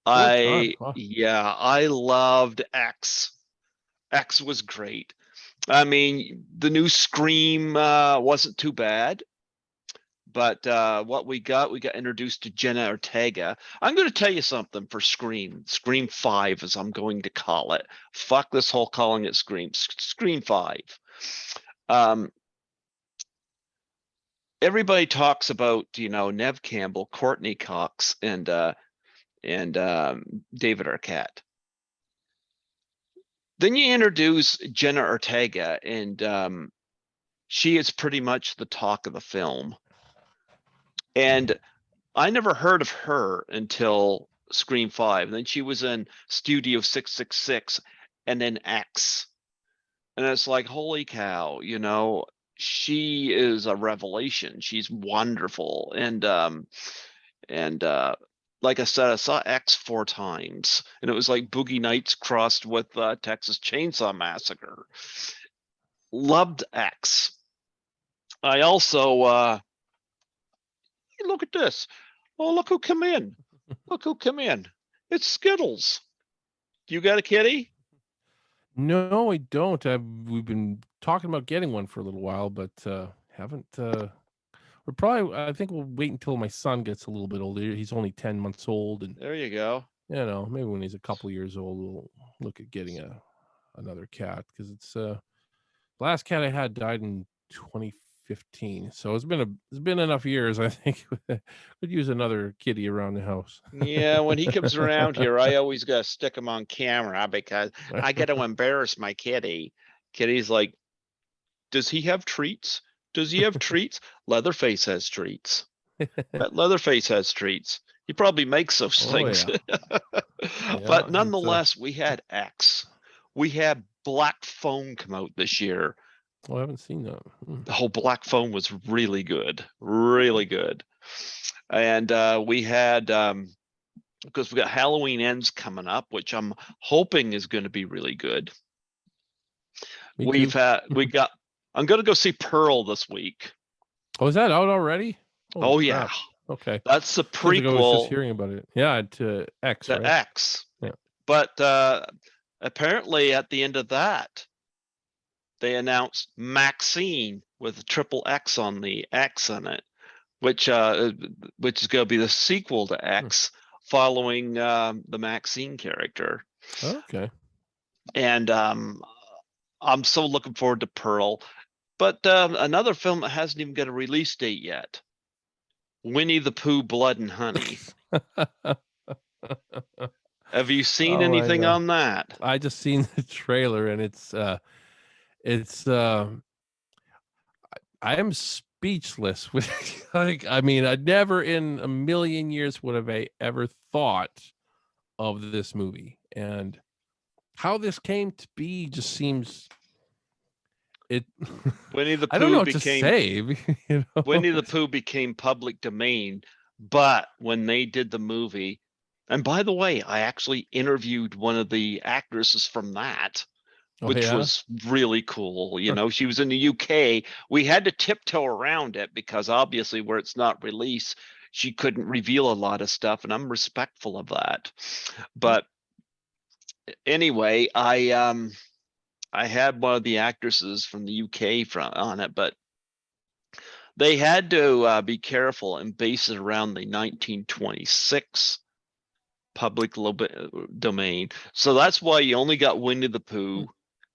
4 times, wow. Yeah, I loved X. X was great. I mean, the new Scream wasn't too bad, but what we got introduced to Jenna Ortega. I'm going to tell you something for Scream 5, as I'm going to call it. Fuck this whole calling it Scream 5. Um, Everybody talks about, Nev Campbell, Courtney Cox, and David Arquette. Then you introduce Jenna Ortega, and she is pretty much the talk of the film. And I never heard of her until Scream 5. And then she was in Studio 666 and then X. And it's like, holy cow, she is a revelation. She's wonderful. And like I said, I saw X 4 times, and it was like Boogie Nights crossed with Texas Chainsaw Massacre. Loved X. I also look at this. Oh, look who come in. Look who come in. It's Skittles. You got a kitty? No, I don't. We've been talking about getting one for a little while, but haven't. We're probably. I think we'll wait until my son gets a little bit older. He's only 10 months old, and There you go. maybe when he's a couple years old, we'll look at getting another cat, because it's last cat I had died in 2015. So it's been enough years. I think could use another kitty around the house. Yeah, when he comes around here, I always got to stick him on camera because I got to embarrass my kitty. Kitty's like, does he have treats? Does he have treats? Leatherface has treats. That Leatherface has treats. He probably makes those Oh things. yeah, But yeah. nonetheless, we had X. We had Black Phone come out this year. I haven't seen that. The whole Black Phone was really good, really good. And we had because we got Halloween Ends coming up, which I'm hoping is going to be really good. Me too. I'm going to go see Pearl this week. Oh, is that out already? Holy Oh crap. yeah, Okay. that's the Seems like I was just prequel hearing about it. Yeah, to X, to right? X. Yeah. But apparently at the end of that, they announced Maxine with a triple X on the X in it, which is going to be the sequel to X, following the Maxine character. Okay. And I'm so looking forward to Pearl. But another film that hasn't even got a release date yet. Winnie the Pooh, Blood and Honey. Have you seen Oh my anything god. on that? I just seen the trailer, and it's I am speechless with like, I mean, I never in a million years would have I ever thought of this movie, and how this came to be just seems it Winnie the I don't Pooh know what to became say. Winnie the Pooh became public domain, but when they did the movie, and by the way, I actually interviewed one of the actresses from that, Oh which yeah. was really cool. You know, she was in the UK. We had to tiptoe around it because obviously where it's not released, she couldn't reveal a lot of stuff, and I'm respectful of that. But anyway, I had one of the actresses from the UK on it, but they had to be careful and base it around the 1926 public domain. So that's why you only got Winnie the Pooh,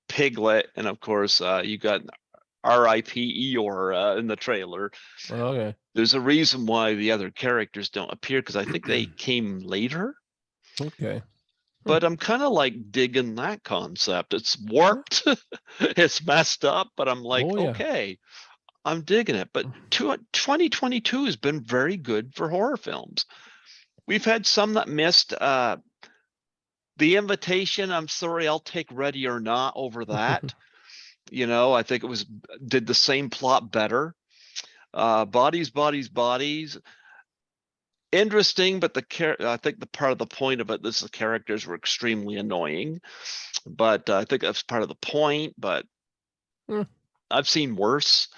Piglet, and of course you got R.I.P. Eeyore in the trailer. Okay. There's a reason why the other characters don't appear because I think they came later. Okay. But I'm kind of like digging that concept. It's Huh? warped, it's messed up, but I'm like, Oh yeah. okay, I'm digging it. But 2022 has been very good for horror films. We've had some that missed. The Invitation, I'm sorry, I'll take Ready or Not over that. You know, I think it was did the same plot better. Bodies, Bodies, Bodies. Interesting, but I think the part of the point of it is the characters were extremely annoying. But I think that's part of the point. But Hmm. I've seen worse.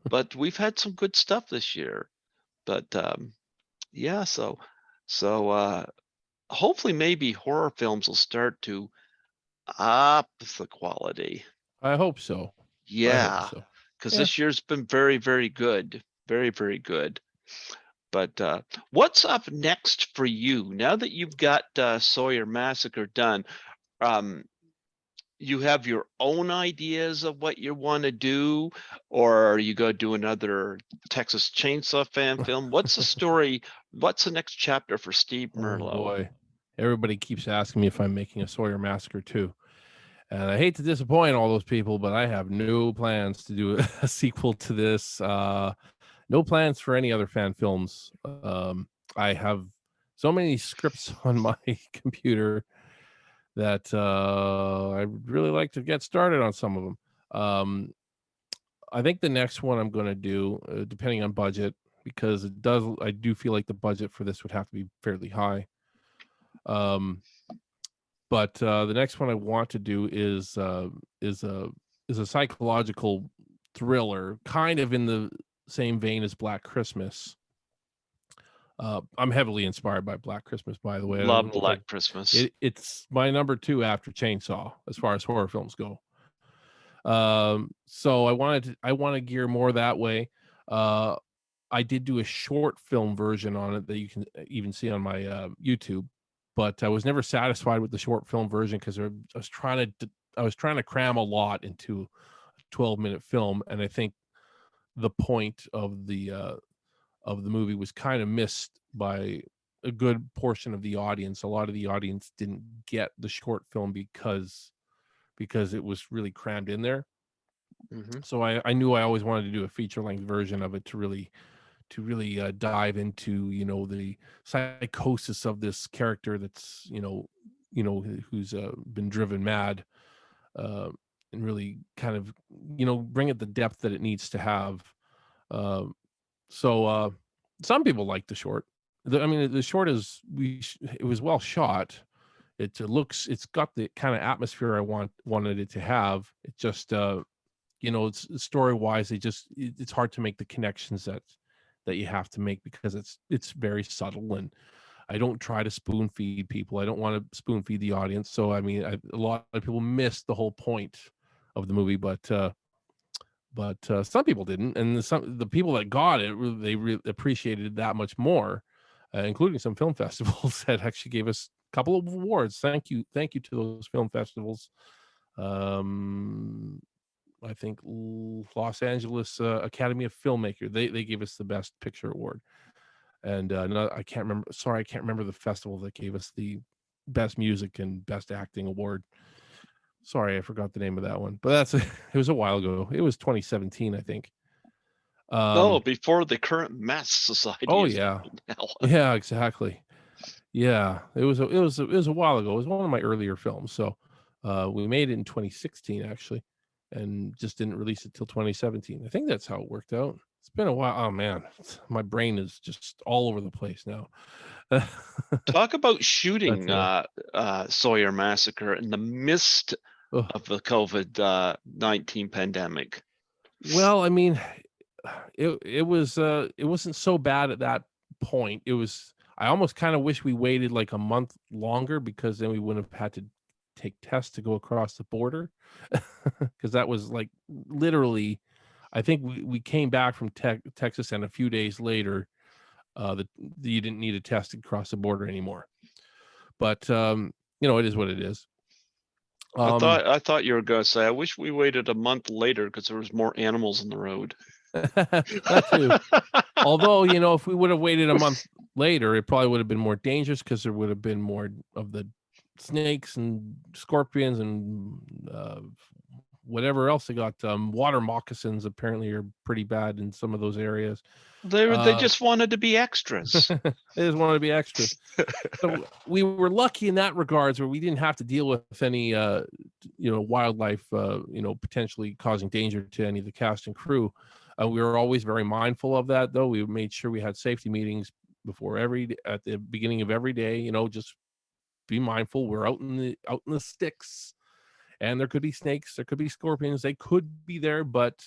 But we've had some good stuff this year. But yeah, so hopefully maybe horror films will start to up the quality. I hope so. I hope Yeah, so. because Yeah. this year's been very, very good. Very, very good. But what's up next for you now that you've got Sawyer Massacre done? Um, you have your own ideas of what you want to do, or are you going to do another Texas Chainsaw fan film? What's the story? What's the next chapter for Steve Oh Merlo? boy. Everybody keeps asking me if I'm making a Sawyer Massacre too. And I hate to disappoint all those people, but I have no plans to do a sequel to this. No plans for any other fan films. I have so many scripts on my computer that I'd really like to get started on some of them. I think the next one I'm going to do, depending on budget, because I do feel like the budget for this would have to be fairly high. Um, but the next one I want to do is a is a psychological thriller, kind of in the same vein as Black Christmas. I'm heavily inspired by Black Christmas, by the way. I don't Love know if I Black Christmas. it's my number 2 after Chainsaw as far as horror films go. So I want to gear more that way. Uh, I did do a short film version on it that you can even see on my YouTube, but I was never satisfied with the short film version because I was trying to cram a lot into a 12-minute film, and I think the point of the movie was kind of missed by a good portion of the audience. A lot of the audience didn't get the short film because it was really crammed in there. Hmm. So I knew I always wanted to do a feature length version of it to really dive into, you know, the psychosis of this character that's, who's been driven mad, uh, and really kind of, bring it the depth that it needs to have. Um, so some people like the short. I mean, the short it was well shot. It's got the kind of atmosphere I wanted it to have. It just it's story wise, it's hard to make the connections that you have to make because it's very subtle, and I don't try to spoon feed people. I don't want to spoon feed the audience. So I mean, a lot of people miss the whole point of the movie, but some people didn't, and the people that got it they really appreciated that much more, including some film festivals that actually gave us a couple of awards. Thank you to those film festivals. Um, I think Los Angeles Academy of Filmmaker. They gave us the Best Picture award, and no, I can't remember. Sorry, I can't remember the festival that gave us the Best Music and Best Acting award. Sorry, I forgot the name of that one. But it was a while ago. It was 2017, I think. Oh, Um, before the current mass society oh is yeah, now. yeah, exactly. Yeah, it was a while ago. It was one of my earlier films. So we made it in 2016 actually, and just didn't release it till 2017. I think that's how it worked out. It's been a while. Oh man, my brain is just all over the place now. Talk about But shooting Sawyer Massacre in the midst ugh. of the COVID-19 pandemic. Well, I mean, it wasn't so bad at that point. I almost kind of wish we waited like a month longer because then we wouldn't have had to take tests to go across the border. Because that was like literally, I think we came back from Texas, and a few days later, that you didn't need a test to cross the border anymore. But it is what it is. Um, I thought you were going to say, I wish we waited a month later because there was more animals in the road. that too. Although, if we would have waited a month later, it probably would have been more dangerous because there would have been more of the snakes and scorpions and whatever else they got. Water moccasins apparently are pretty bad in some of those areas. They Uh, just wanted to be extras. they just wanted to be extras. So we were lucky in that regards where we didn't have to deal with any, wildlife, potentially causing danger to any of the cast and crew. We were always very mindful of that, though. We made sure we had safety meetings at the beginning of every day. Just be mindful. We're out in the sticks, and there could be snakes, there could be scorpions, they could be there, but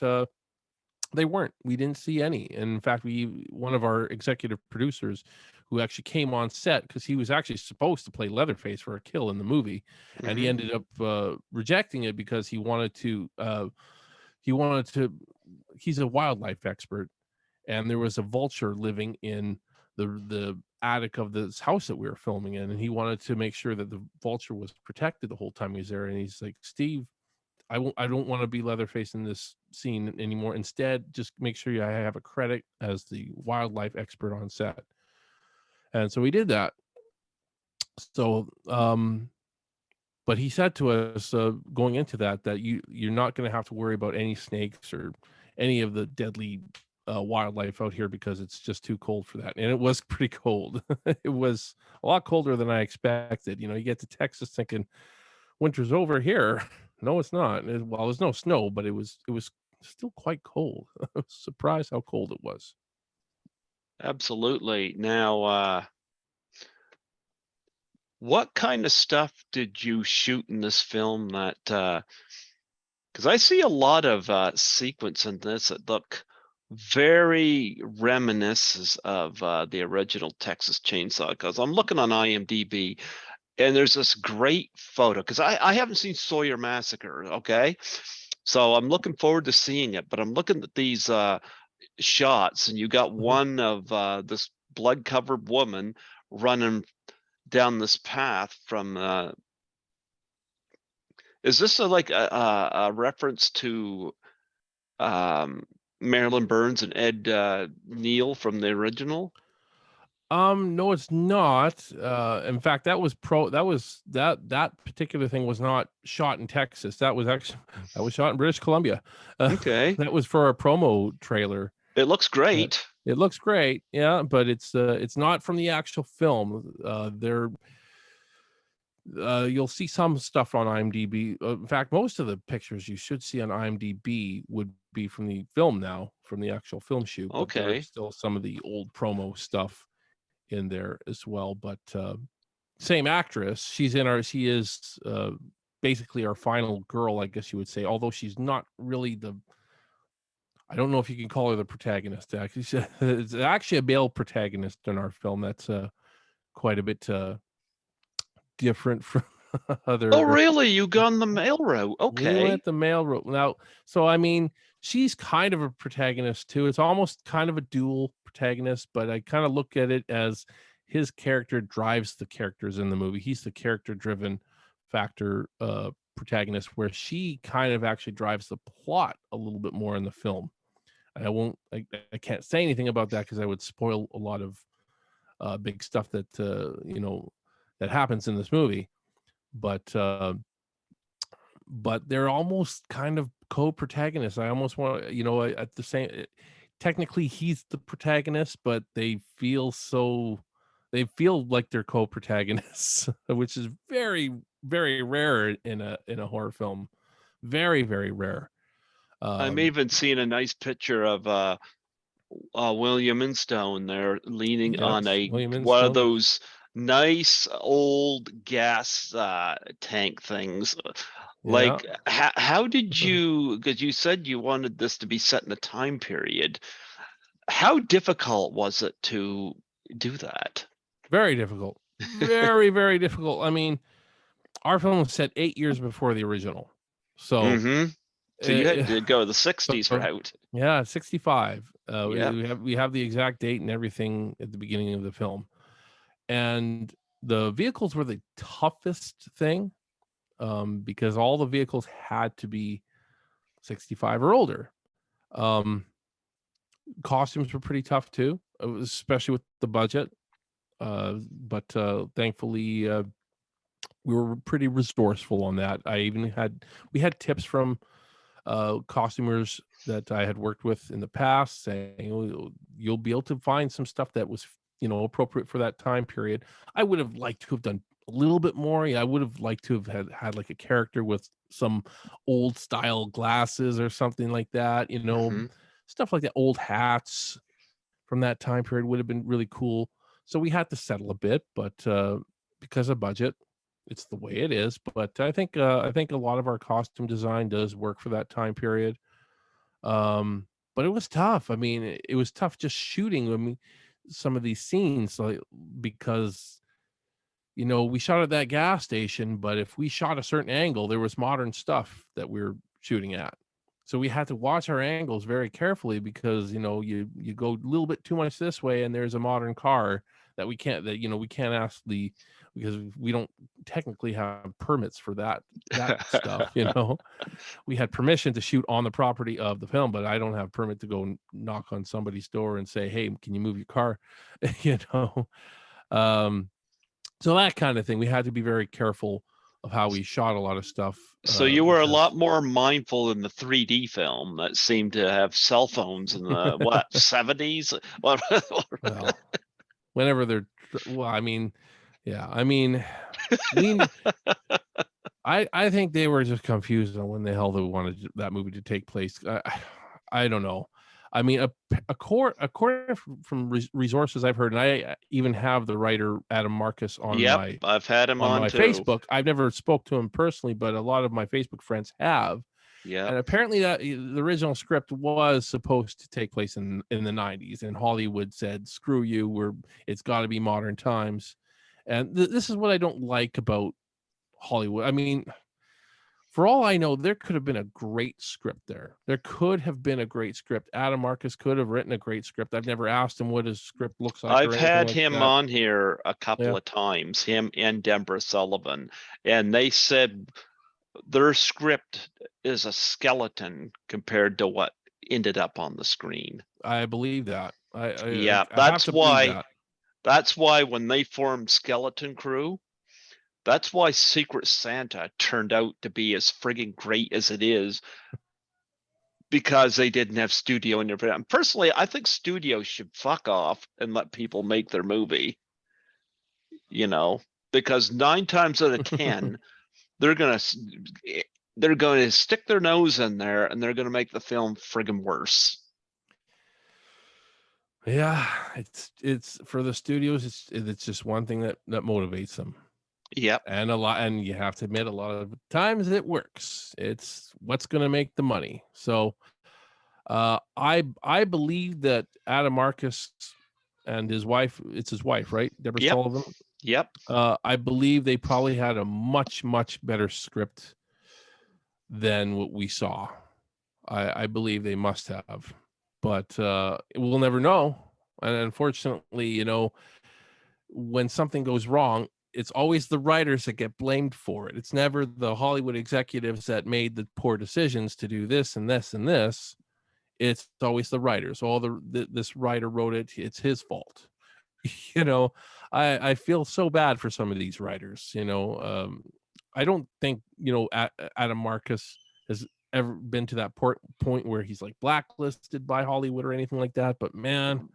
they weren't. We didn't see any. And in fact, one of our executive producers who actually came on set because he was actually supposed to play Leatherface for a kill in the movie, and he Hmm. ended up rejecting it because he wanted to he's a wildlife expert, and there was a vulture living in the attic of this house that we were filming in, and he wanted to make sure that the vulture was protected the whole time he was there. And he's like, Steve, I don't want to be Leatherface in this scene anymore. Instead, just make sure I have a credit as the wildlife expert on set. And so we did that. So, but he said to us going into that you're not going to have to worry about any snakes or any of the deadly wildlife out here because it's just too cold for that. And it was pretty cold. It was a lot colder than I expected. You get to Texas thinking winter's over here. No, it's not. Well, there's no snow, but it was still quite cold. I was surprised how cold it was. Absolutely. Now, what kind of stuff did you shoot in this film that, because I see a lot of sequence in this that look very reminiscent of the original Texas Chainsaw. Because I'm looking on IMDb, and there's this great photo. Because I haven't seen Sawyer Massacre, okay? So I'm looking forward to seeing it. But I'm looking at these shots, and you got Mhm. one of this blood-covered woman running down this path from is this like a reference to um, Marilyn Burns and Ed Neal from the original? No, it's not. In fact, that particular thing was not shot in Texas. That was actually that was shot in British Columbia. Okay, That was for a promo trailer. it looks Uh, great. it looks great, yeah, but it's not from the actual film. You'll see some stuff on IMDb. In fact, most of the pictures you should see on IMDb would be from the film now, from the actual film shoot, but there is Okay. still some of the old promo stuff in there as well. But same actress, she is basically our final girl, I guess you would say, although she's not really I don't know if you can call her the protagonist. Actually, it's actually a male protagonist in our film. That's quite a bit different from Oh, other. really? You gone the male route? We Okay. went the male route now. So I mean, she's kind of a protagonist too. It's almost kind of a dual protagonist, but I kind of look at it as his character drives the characters in the movie. He's the character-driven factor protagonist, where she kind of actually drives the plot a little bit more in the film. And I can't say anything about that because I would spoil a lot of big stuff that that happens in this movie. But they're almost kind of co-protagonists. I almost want at the same. Technically, he's the protagonist, but they feel like they're co-protagonists, which is very very rare in a horror film. Very very rare. I'm Um, even seeing a nice picture of William and Stone there leaning on yes, a William one of Instone. those nice old gas tank things. Yeah. Like, how did you, because you said you wanted this to be set in a time period. How difficult was it to do that? Very difficult. Very, very difficult. I mean, our film was set 8 years before the original. So, Mm-hmm. So you eh, had to go the 60s so route. yeah, 65. Yep. We have the exact date and everything at the beginning of the film. And the vehicles were the toughest thing, because all the vehicles had to be 65 or older. Um, Costumes were pretty tough too, especially with the budget. But thankfully, we were pretty resourceful on that. We had tips from costumers that I had worked with in the past, saying, "Oh, you'll be able to find some stuff that was appropriate for that time period." I would have liked to have done a little bit more. Yeah, I would have liked to have had like a character with some old style glasses or something like that. Mm-hmm. Stuff like that. Old hats from that time period would have been really cool. So we had to settle a bit, but because of budget, it's the way it is. But I think a lot of our costume design does work for that time period. But it was tough. I mean, it was tough just shooting. I mean, some of these scenes, like, because we shot at that gas station, but if we shot a certain angle, there was modern stuff that we were shooting at. So we had to watch our angles very carefully because you go a little bit too much this way and there's a modern car that we can't ask because we don't technically have permits for that stuff. We had permission to shoot on the property of the film, but I don't have permit to go knock on somebody's door and say, "Hey, can you move your car?" you know. Um so that kind of thing, we had to be very careful of how we shot a lot of stuff, So you were a because lot more mindful in the 3D film that seemed to have cell phones in the what 70s? What? well, whenever they're well, I mean, yeah, I mean, we I think they were just confused on when the hell they wanted that movie to take place. I don't know. I mean, according from resources I've heard, and I even have the writer Adam Marcus Yep, I've had him on on my too. Facebook. I've never spoke to him personally, but a lot of my Facebook friends have. Yep. And apparently, that the original script was supposed to take place in the 90s, and Hollywood said, "Screw you! It's got to be modern times." And this is what I don't like about Hollywood. I mean, for all I know, there could have been a great script there. There could have been a great script. Adam Marcus could have written a great script. I've never asked him what his script looks like I've or anything had like him that. on here a couple Yeah, of times, him and Deborah Sullivan, and they said their script is a skeleton compared to what ended up on the screen. I believe that. Yeah, I have to believe that. that's why when they formed Skeleton Crew, that's why Secret Santa turned out to be as friggin' great as it is, because they didn't have studio in there. Personally, I think studios should fuck off and let people make their movie, you know, because 9 times out of 10, they're gonna they're going to stick their nose in there and they're going to make the film friggin' worse. Yeah, it's for the studios. It's just one thing that motivates them, Yep. and you have to admit, a lot of times it works. It's what's going to make the money. So, I believe that Adam Marcus and his wife, it's his wife, right? Deborah Yep. Sullivan. Yep. I believe they probably had a much better script than what we saw. I believe they must have, but we'll never know. And unfortunately, when something goes wrong, it's always the writers that get blamed for it. It's never the Hollywood executives that made the poor decisions to do this and this and this. It's always the writers. This writer wrote it. It's his fault. you know, I feel so bad for some of these writers. I don't think Adam Marcus has ever been to that point where he's like blacklisted by Hollywood or anything like that. But man,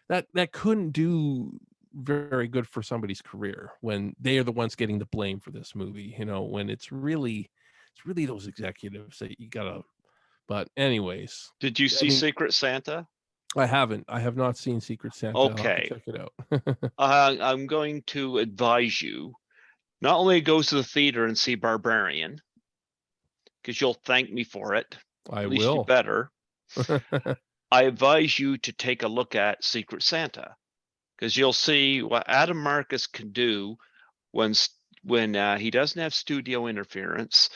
that couldn't do very good for somebody's career when they are the ones getting the blame for this movie. When it's really those executives that you gotta. But anyways, Did you I see mean, Secret Santa? I haven't. I have not seen Secret Santa. I'll have to Okay. check it out. I'm going to advise you not only go to the theater and see Barbarian, because you'll thank me for it. I At least you will. better. I advise you to take a look at Secret Santa, because you'll see what Adam Marcus can do when he doesn't have studio interference.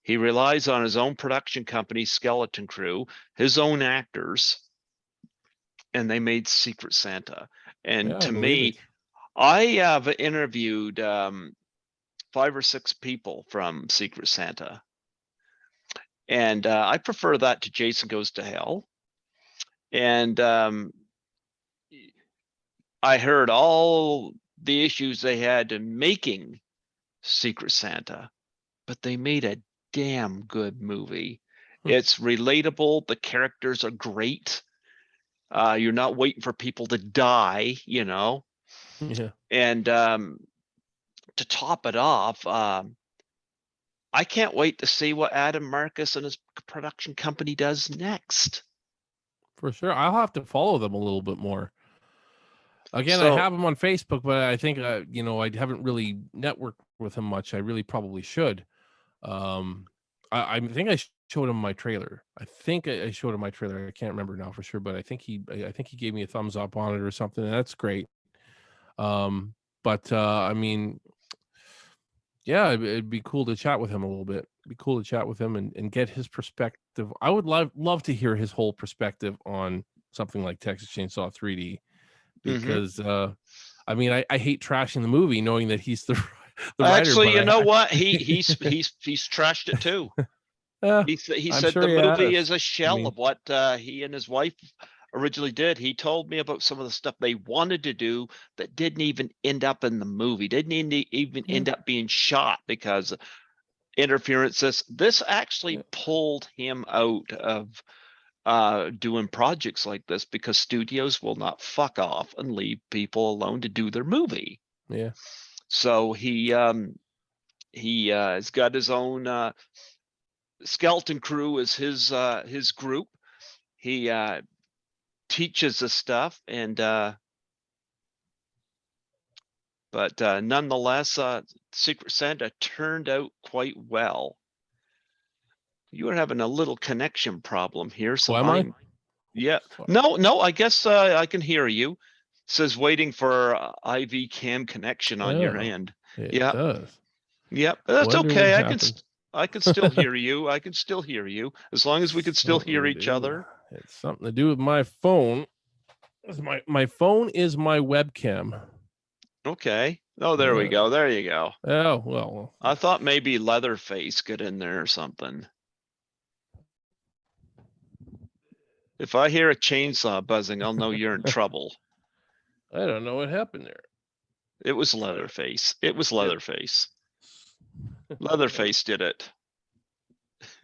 He relies on his own production company, Skeleton Crew, his own actors, and they made Secret Santa. And Yeah, I to believe me, it. I have interviewed 5 or 6 people from Secret Santa, and I prefer that to Jason Goes to Hell. And I heard all the issues they had in making Secret Santa, but they made a damn good movie. Hmm. It's relatable. The characters are great. You're not waiting for people to die, Yeah, And to top it off, I can't wait to see what Adam Marcus and his production company does next. for sure. I'll have to follow them a little bit more. Again, I So, have him on Facebook, but I think I haven't really networked with him much. I really probably should. Um, I think I showed him my trailer. I think I showed him my trailer. I can't remember now for sure, but I think he gave me a thumbs up on it or something. And that's great. But I mean, yeah, it'd be cool to chat with him a little bit. It'd be cool to chat with him and get his perspective. I would love to hear his whole perspective on something like Texas Chainsaw 3D mhm. because I mean I hate trashing the movie knowing that he's the the writer, Actually, but you know I what? He's trashed it too. yeah, He I'm said sure the he movie has. is a I shell mean, of what he and his wife originally did. He told me about some of the stuff they wanted to do that didn't even end up in the movie, didn't even yeah, end up being shot because interferences. This actually yeah, pulled him out of doing projects like this because studios will not fuck off and leave people alone to do their movie. yeah. So He has got his own skeleton crew as his group. He teaches us stuff, and but nonetheless, Secret Santa turned out quite well. You are having a little connection problem here, Oh, so am I? yeah. Sorry. No, I guess I can hear you. It says waiting for IV cam connection on your Oh, end. it Yeah, does. yeah, that's Wonder what okay. happened. I can still hear you. I can still hear you as long as we can still Something hear to each do. other. It's something to do with my phone. My phone is my webcam. Okay. Oh, there we Yeah. go. There you go. Oh well. I thought maybe Leatherface got in there or something. If I hear a chainsaw buzzing, I'll know you're in trouble. I don't know what happened there. It was Leatherface. It was It, Leatherface. well, Leatherface did it.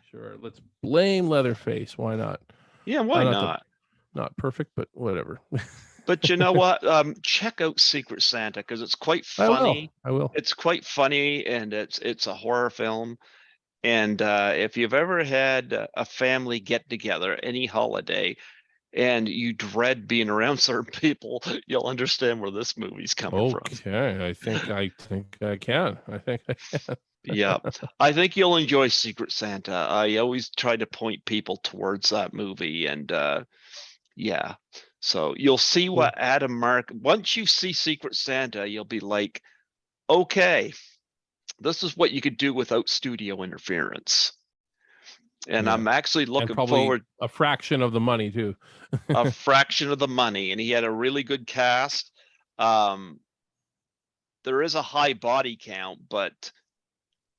sure. Let's blame Leatherface. Why not? Yeah, why not? Not perfect, but whatever. But you know what? Check out Secret Santa because it's quite I will. funny. I will. It's quite funny, and it's a horror film. And if you've ever had a family get together, any holiday, and you dread being around certain people, you'll understand where this movie's coming from. Okay. I think I can. I think I can. Yeah, I think you'll enjoy Secret Santa. I always try to point people towards that movie, and yeah. So you'll see Cool. what Adam Mark, once you see Secret Santa, you'll be like, okay, this is what you could do without studio interference. And Yeah. I'm actually And looking probably forward a fraction of the money too. a fraction of the money. And he had a really good cast. Um, there is a high body count, but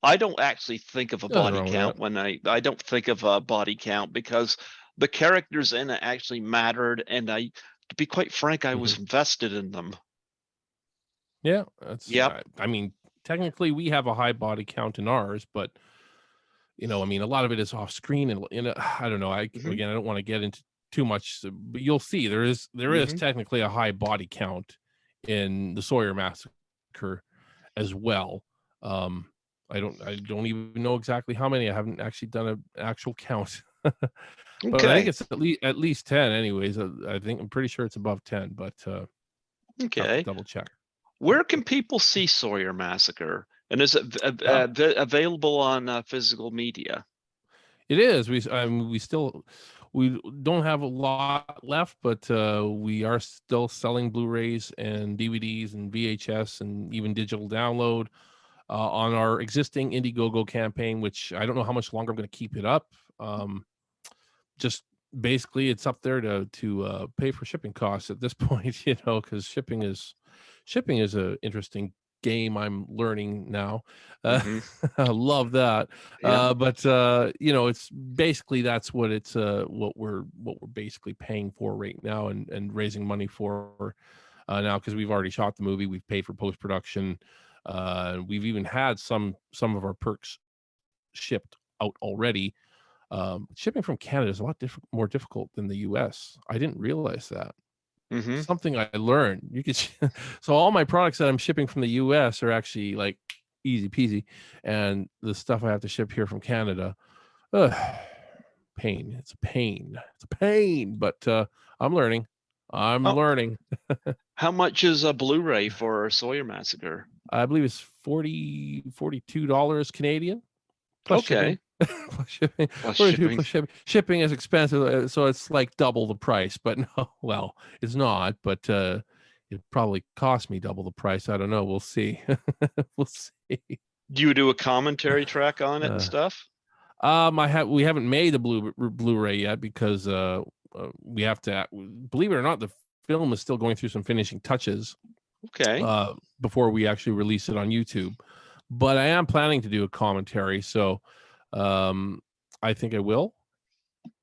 I don't actually think of a Nothing body wrong with count that. when I don't think of a body count because the characters in it actually mattered, and to be quite frank, I Mhm. was invested in them. Yeah, that's. Yep. I mean, technically, we have a high body count in ours, but I mean, a lot of it is off screen, and I don't know. Hmm. Again, I don't want to get into too much, but you'll see there is Hmm. technically a high body count in the Sawyer massacre as well. Um, I don't even know exactly how many. I haven't actually done an actual count, but I think Okay. it's at least 10. Anyways, I'm pretty sure it's above 10, but have to Okay. double check. Where can people see Sawyer Massacre? And is it Uh, available on physical media? It is. We don't have a lot left, but we are still selling Blu-rays and DVDs and VHS and even digital download on our existing Indiegogo campaign, which I don't know how much longer I'm going to keep it up. Just basically, it's up there to pay for shipping costs at this point, because shipping is a interesting game I'm learning now. Uh, Hmm. I love that. Yeah. It's basically that's what we're basically paying for right now and raising money for now because we've already shot the movie, we've paid for post production, we've even had some of our perks shipped out already. Shipping from Canada is a lot more difficult than the US. I didn't realize that. Hmm. Something I learned. So all my products that I'm shipping from the US are actually like easy peasy, and the stuff I have to ship here from Canada, ugh, pain. It's a pain. It's a pain, but I'm learning. I'm Oh, learning. how much is a Blu-ray for Sawyer Massacre? I believe it's $42 Canadian plus shipping. Okay. Plus shipping. Plus 42 shipping. plus shipping. Shipping is expensive, so it's like double the price. But no, well, it's not. But it probably cost me double the price. I don't know. We'll see. We'll see. Do you do a commentary track on it and Uh, stuff? we haven't made the Blu-ray yet because we have to. Believe it or not, the film is still going through some finishing touches Okay. before we actually release it on YouTube. But I am planning to do a commentary, so um, I think I will,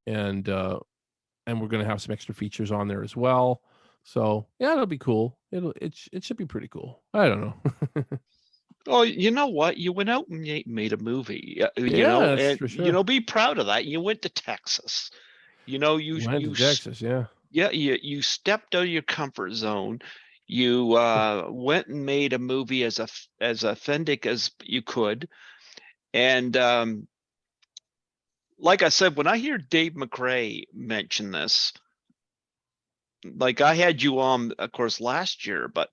and we're going to have some extra features on there as well. So yeah, it'll be cool. It should be pretty cool. I don't know. Oh, you know what? You went out and made a movie, Yeah, that's and for sure. be proud of that. You went to Texas. You know, Went to Texas, yeah. yeah, you stepped out of your comfort zone. You went and made a movie as authentic as you could. And like I said, when I hear Dave McRae mention this, like I had you on, of course, last year, but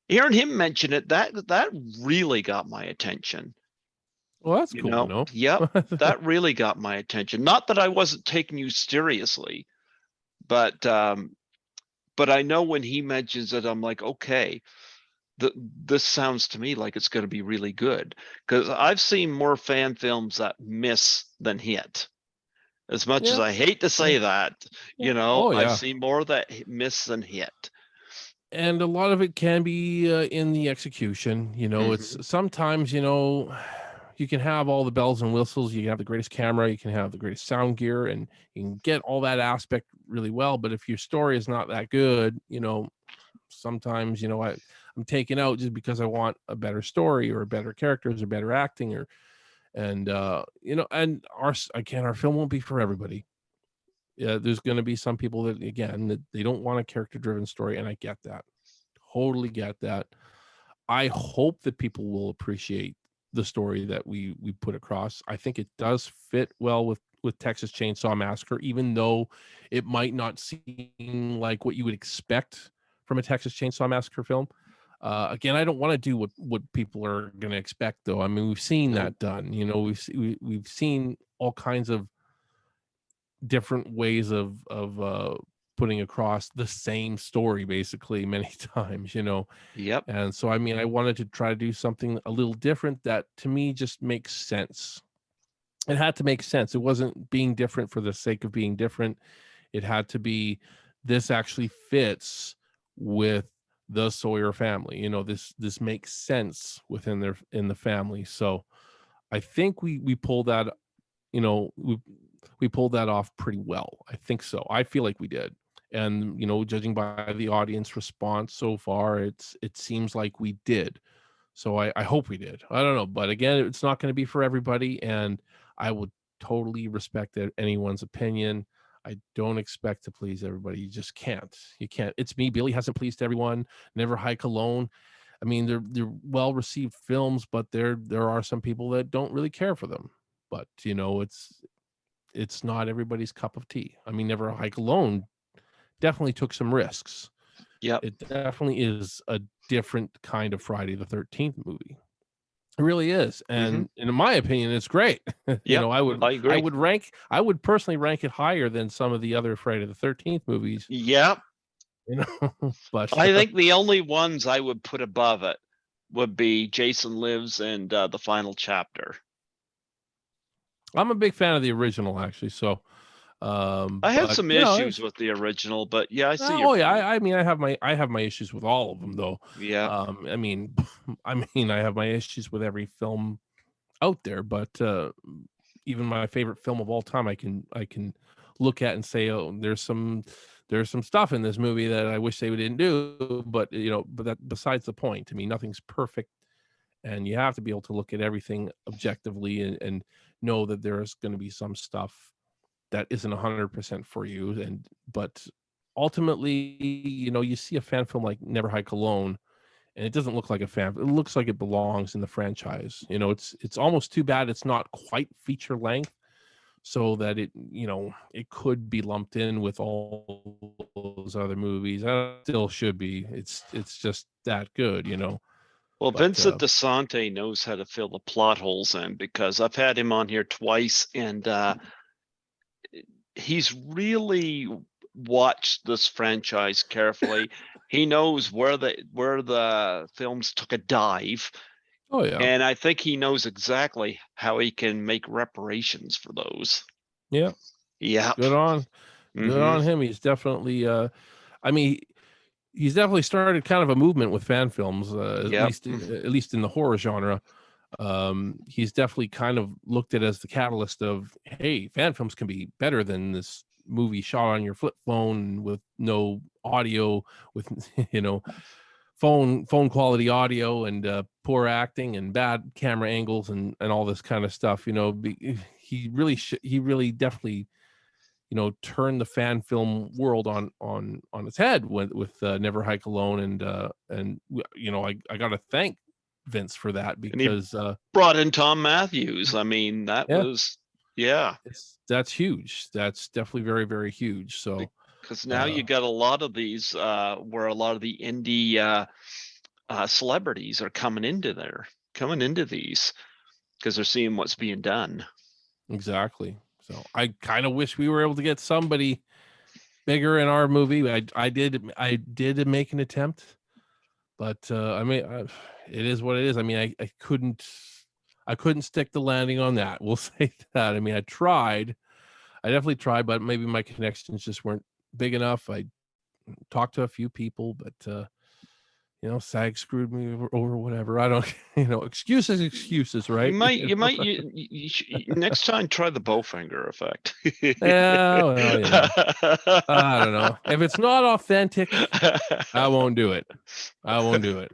hearing him mention it, that really got my attention. Well, that's You cool to know, know. yep, that really got my attention. Not that I wasn't taking you seriously, but I know when he mentions it, I'm like, okay, this sounds to me like it's going to be really good, because I've seen more fan films that miss than hit. As much as Yeah. I hate to Yeah. say that, Yeah. Oh I've yeah. seen more that miss than hit. And a lot of it can be in the execution. It's Hmm. sometimes, you can have all the bells and whistles. You can have the greatest camera, you can have the greatest sound gear, and you can get all that aspect really well. But if your story is not that good, sometimes, I'm taken out just because I want a better story or better characters or better acting and our film won't be for everybody. Yeah, there's going to be some people that, again, that they don't want a character driven story, and I get that. Totally get that. I hope that people will appreciate the story that we put across. I think it does fit well with Texas Chainsaw Massacre, even though it might not seem like what you would expect from a Texas Chainsaw Massacre film. Again, I don't want to do what people are going to expect, though. I mean, we've seen No. that done. We've seen all kinds of different ways of putting across the same story basically many times. Yep. And so I mean, I wanted to try to do something a little different that to me just makes sense. It had to make sense. It wasn't being different for the sake of being different. It had to be, this actually fits with the Sawyer family. This makes sense within in the family. So I think we pulled that, you know, we pulled that off pretty well. I think so. I feel like we did. And judging by the audience response so far, it seems like we did. So I hope we did. I don't know, but again, it's not going to be for everybody, and I would totally respect anyone's opinion. I don't expect to please everybody. You just can't. You can't. It's me. Billy hasn't pleased everyone. Never Hike Alone. I mean, they're well received films, but there are some people that don't really care for them. But it's not everybody's cup of tea. I mean, Never Hike Alone definitely took some risks. Yep. It definitely is a different kind of Friday the 13th movie. It really is. Hmm. And in my opinion, it's great. Yep. I agree. I would personally rank it higher than some of the other Friday the 13th movies, Yep. but I think the only ones I would put above it would be Jason Lives and the final chapter. I'm a big fan of the original actually. So, I have but some issues with the original, but yeah, I see your oh yeah, point. I mean, I have my issues with all of them though. Yeah. I mean, I have my issues with every film out there, but even my favorite film of all time, I can look at and say, oh, there's some stuff in this movie that I wish they didn't do, but but that besides the point. I mean, nothing's perfect, and you have to be able to look at everything objectively and know that there's going to be some stuff that isn't 100% for you, but ultimately, you see a fan film like Never Hike Alone, and it doesn't look like a fan. It looks like it belongs in the franchise. It's almost too bad it's not quite feature length, so that it could be lumped in with all those other movies. It still should be. It's just that good. Well, But Vincent DeSante knows how to fill the plot holes in, because I've had him on here twice, and he's really watched this franchise carefully. He knows where the films took a dive, oh yeah, and I think he knows exactly how he can make reparations for those. yeah, Yep. good on good Hmm. on him. He's definitely I mean, he's definitely started kind of a movement with fan films, Yep. at least in the horror genre. He's definitely kind of looked at as the catalyst of, hey, fan films can be better than this movie shot on your flip phone with no audio, with you know phone quality audio, and poor acting and bad camera angles and all this kind of stuff. He really definitely turn the fan film world on its head with Never Hike Alone, and I got to thank Vince for that And he because brought in Tom Matthews. I mean, that yeah, was, yeah, that's huge. That's definitely very, very huge. So because now uh you got a lot of these where a lot of the indie celebrities are coming into these because they're seeing what's being done. exactly. So I kind of wish we were able to get somebody bigger in our movie. I did make an attempt, but it is what it is. I mean, I couldn't stick the landing on that. We'll say that. I mean, I tried. I definitely tried, but maybe my connections just weren't big enough. I talked to a few people, but SAG screwed me over whatever. I don't, excuses, You right? might, next time try the Bowfinger effect. Yeah, well, I don't know. If it's not authentic, I won't do it. I won't do it.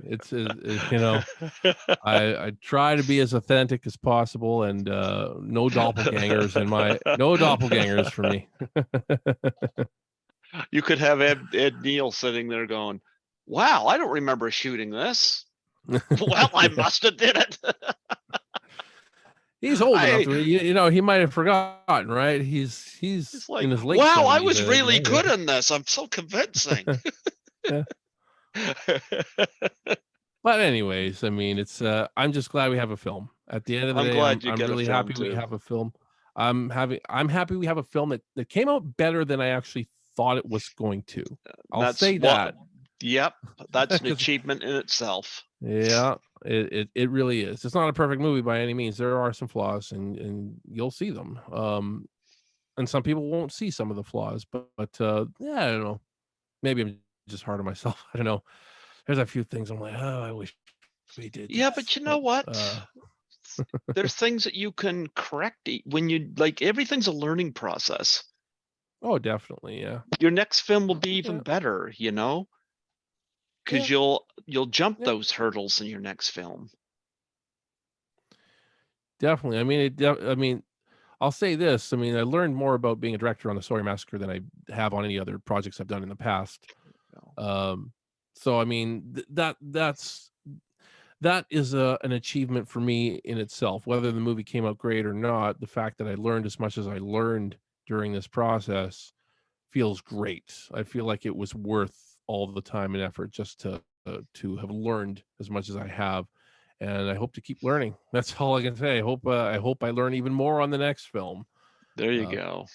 I try to be as authentic as possible, and no doppelgangers for me. You could have Ed Neal sitting there going, "Wow, I don't remember shooting this." Well, I must have did it. He's old enough I to, he might have forgotten, right? He's It's like, in his late wow, I 70s, was I think, really right? good in this. I'm so convincing. Yeah. But anyways, I mean, I'm just glad we have a film. At the end of the I'm day, I'm glad you I'm get a really film happy we too. have a film. I'm happy we have a film that came out better than I actually thought it was going to. I'll That's say what, that. yep, that's an 'Cause achievement in itself. yeah, it really is. It's not a perfect movie by any means. There are some flaws, and you'll see them. And some people won't see some of the flaws, but yeah, I don't know. Maybe I'm just hard on myself. I don't know. There's a few things I'm like, oh, I wish we did Yeah, but this, you know but what? There's things that you can correct when you like everything's a learning process. oh, definitely, yeah, Your next film will be even yeah, better, yeah, because you'll jump yeah, those hurdles in your next film. definitely. I mean, I'll say this. I mean, I learned more about being a director on the Sawyer Massacre than I have on any other projects I've done in the past. Um, so I mean, that is an achievement for me in itself. Whether the movie came out great or not, the fact that I learned as much as I learned during this process feels great. I feel like it was worth all the time and effort just to have learned as much as I have, and I hope to keep learning. That's all I can say. I hope I learn even more on the next film. There you Uh, go.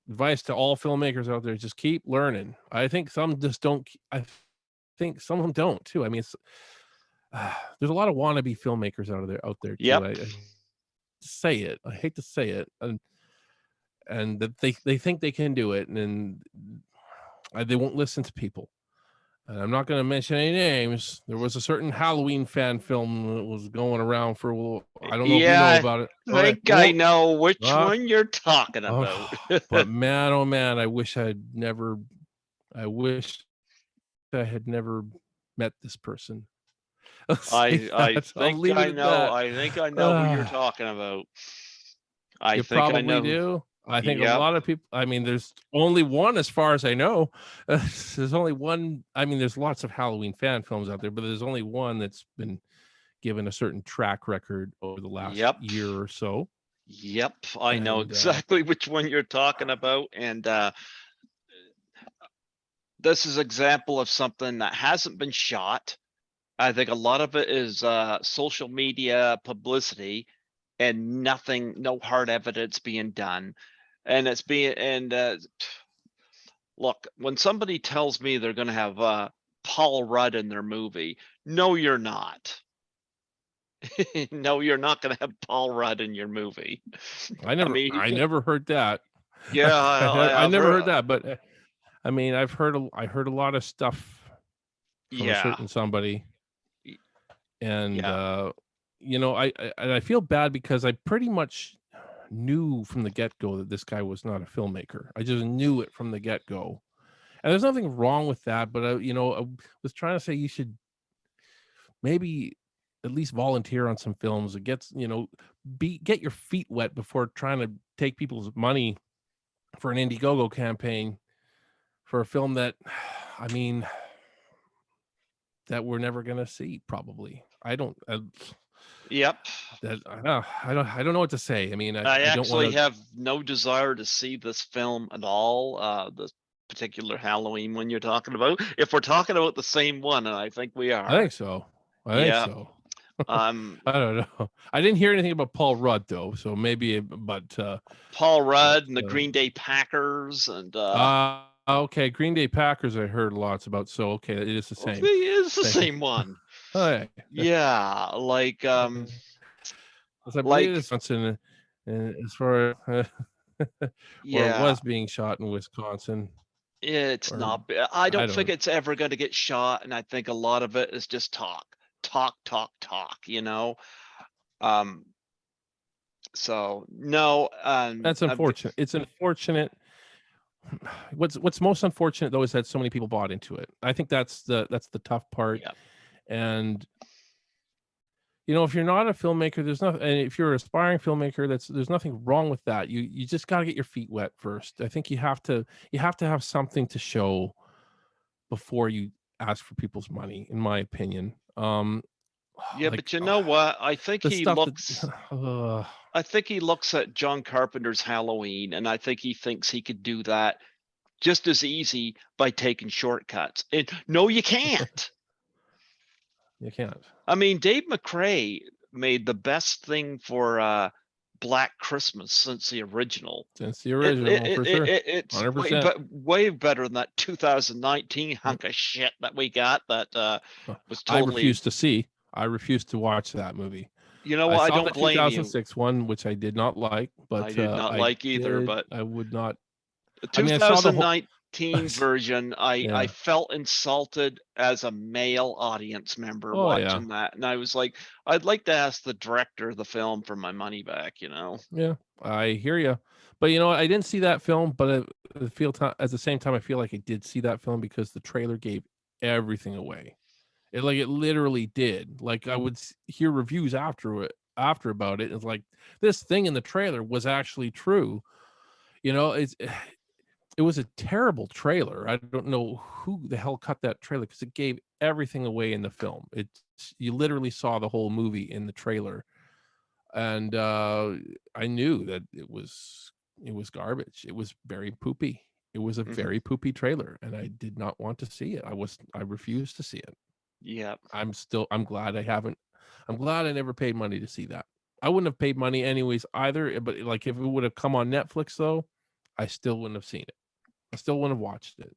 Advice to all filmmakers out there: just keep learning. I think some just don't. I think some of them don't too. I mean, there's a lot of wannabe filmmakers out there too. Yep. I say it. I hate to say it, and that they think they can do it, and they won't listen to people. And I'm not going to mention any names. There was a certain Halloween fan film that was going around for a little. I don't know if you know Yeah, about it. I Okay. think I know which Uh, one you're talking about. but man, oh man, I wish I had never met this person. I'll say I that. I'll leave it at that. I think I know who you're Uh, talking about. I you think I probably know. do. I think a Yep. lot of people. I mean, there's only one, as far as I know. There's only one. I mean, there's lots of Halloween fan films out there, but there's only one that's been given a certain track record over the last Yep. year or so. Yep. I know And exactly which one you're talking about. And this is example of something that hasn't been shot. I think a lot of it is social media publicity and nothing, no hard evidence being done. And it's being, and look, when somebody tells me they're going to have Paul Rudd in their movie, no, you're not. No, you're not going to have Paul Rudd in your movie. I mean, you I can, never heard that. yeah, I I've never heard, heard that, but I mean, I heard a lot of stuff from a yeah, certain somebody, and yeah, I feel bad because I pretty much knew from the get go that this guy was not a filmmaker. I just knew it from the get go, and there's nothing wrong with that. But I was trying to say you should maybe at least volunteer on some films. It gets be get your feet wet before trying to take people's money for an Indiegogo campaign for a film that, I mean, that we're never gonna see probably. I don't Yep. that I don't know what to say. I mean, I I don't actually want have no desire to see this film at all, this particular Halloween one you're talking about. If we're talking about the same one, and I think we I are. think so. I think Yeah. so. Um, I don't know. I didn't hear anything about Paul Rudd though, so maybe Paul but Rudd and the Green Day Packers and okay, Green Day Packers I heard lots about, so okay, it is the it same. is the Thank you. same one. Oh, yeah. Yeah, As I believe like it's Wisconsin, as far or it yeah, was being shot in Wisconsin, it's or not I I don't think don't it's ever going to get shot, and I think a lot of it is just talk, um so no, that's unfortunate. It's unfortunate. What's most unfortunate though is that so many people bought into it. I think that's the tough part. yeah. And if you're not a filmmaker, there's nothing. And if you're an aspiring filmmaker, there's nothing wrong with that. You just got to get your feet wet first. I think you have to have something to show before you ask for people's money, in my opinion. Yeah, Like but you know what? the stuff that I think he looks at John Carpenter's Halloween, and I think he thinks he could do that just as easy by taking shortcuts. And no, you can't. you can't. I mean, Dave McCrae made the best thing for Black Christmas since the original. Since the original, for sure, It's 100%. way better than that 2019 hunk of shit that we got that was I totally. refuse to see. I refuse to watch that movie. You know I what? I saw don't the blame you. 2006 one, which I did not like, I but did not like either, but I would not. the I mean, I saw the whole. 2019 version, I Yeah. felt insulted as a male audience member Oh yeah. watching that, and I was like, I'd like to ask the director of the film for my money back. Yeah. I hear you. But I didn't see that film, but I feel at the same time, I feel like I did see that film because the trailer gave everything away. It literally did. Like I would hear reviews after about it. It's like this thing in the trailer was actually true. It was a terrible trailer. I don't know who the hell cut that trailer because it gave everything away in the film. You literally saw the whole movie in the trailer, and I knew that it was garbage. It was very poopy. It was a Hmm. very poopy trailer, and I did not want to see it. I refused to see it. Yeah. I'm glad I haven't. I'm glad I never paid money to see that. I wouldn't have paid money anyways either. But like if it would have come on Netflix though, I still wouldn't have seen it. I still wouldn't have watched it.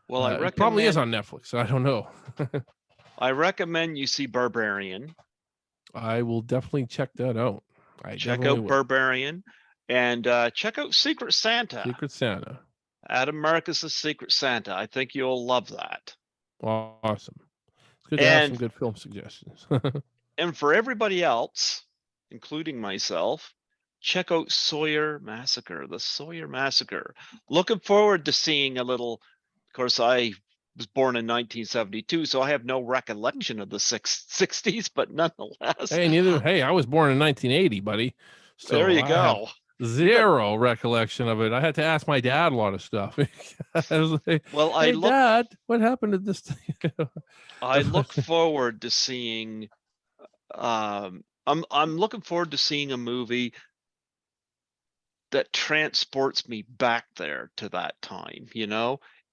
Well, It probably is on Netflix. So I don't know. I recommend you see Barbarian. I will definitely check that out. I Check definitely out will. Barbarian, and check out Secret Santa. Secret Santa. Adam Marcus's Secret Santa. I think you'll love that. Awesome. It's good to have some And good film suggestions. and for everybody else, including myself, check out Sawyer Massacre, the Sawyer Massacre. Looking forward to seeing a little. Of course, I was born in 1972, so I have no recollection of the 60s, but nonetheless, Hey, I was born in 1980, buddy. there So you I have go. But zero recollection of it. I had to ask my dad a lot of stuff. I was like, well, "Hey, Dad, what happened to this thing?" I look forward to seeing. I'm looking forward to seeing a movie that transports me back there to that time,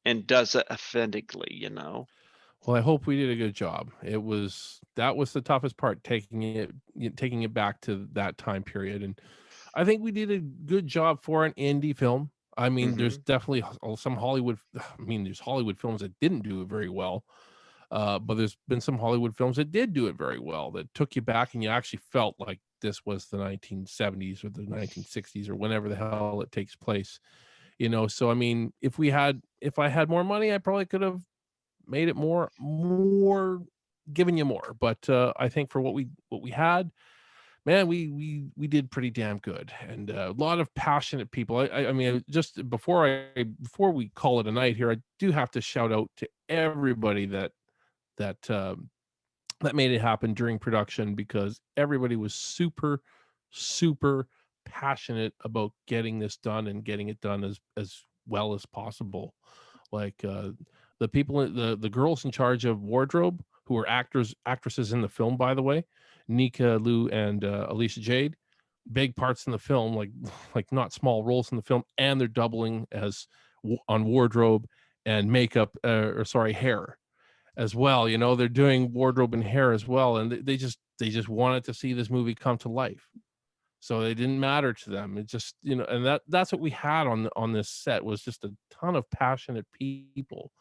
and does it authentically. Well, I hope we did a good job. That was the toughest part, taking it back to that time period, and I think we did a good job for an indie film. I mean, there's Hmm. definitely some Hollywood. I mean, there's Hollywood films that didn't do it very well, but there's been some Hollywood films that did do it very well. That took you back, and you actually felt like this was the 1970s or the 1960s or whenever the hell it takes place. So I mean, if I had more money, I probably could have made it more giving you more. But I think for what we had, man, we did pretty damn good, and a lot of passionate people. I mean, just before we call it a night here, I do have to shout out to everybody that that made it happen during production because everybody was super super passionate about getting this done and getting it done as well as possible. Like the people, the girls in charge of wardrobe, who are actresses in the film, by the way, Nika Lou and Alicia Jade, big parts in the film, like like not small roles in the film, and they're doubling as on wardrobe and makeup, or sorry, hair as well. You know, they're doing wardrobe and hair as well, and they just wanted to see this movie come to life. So it didn't matter to them. It just, you know, and that's what we had on this set, was just a ton of passionate people.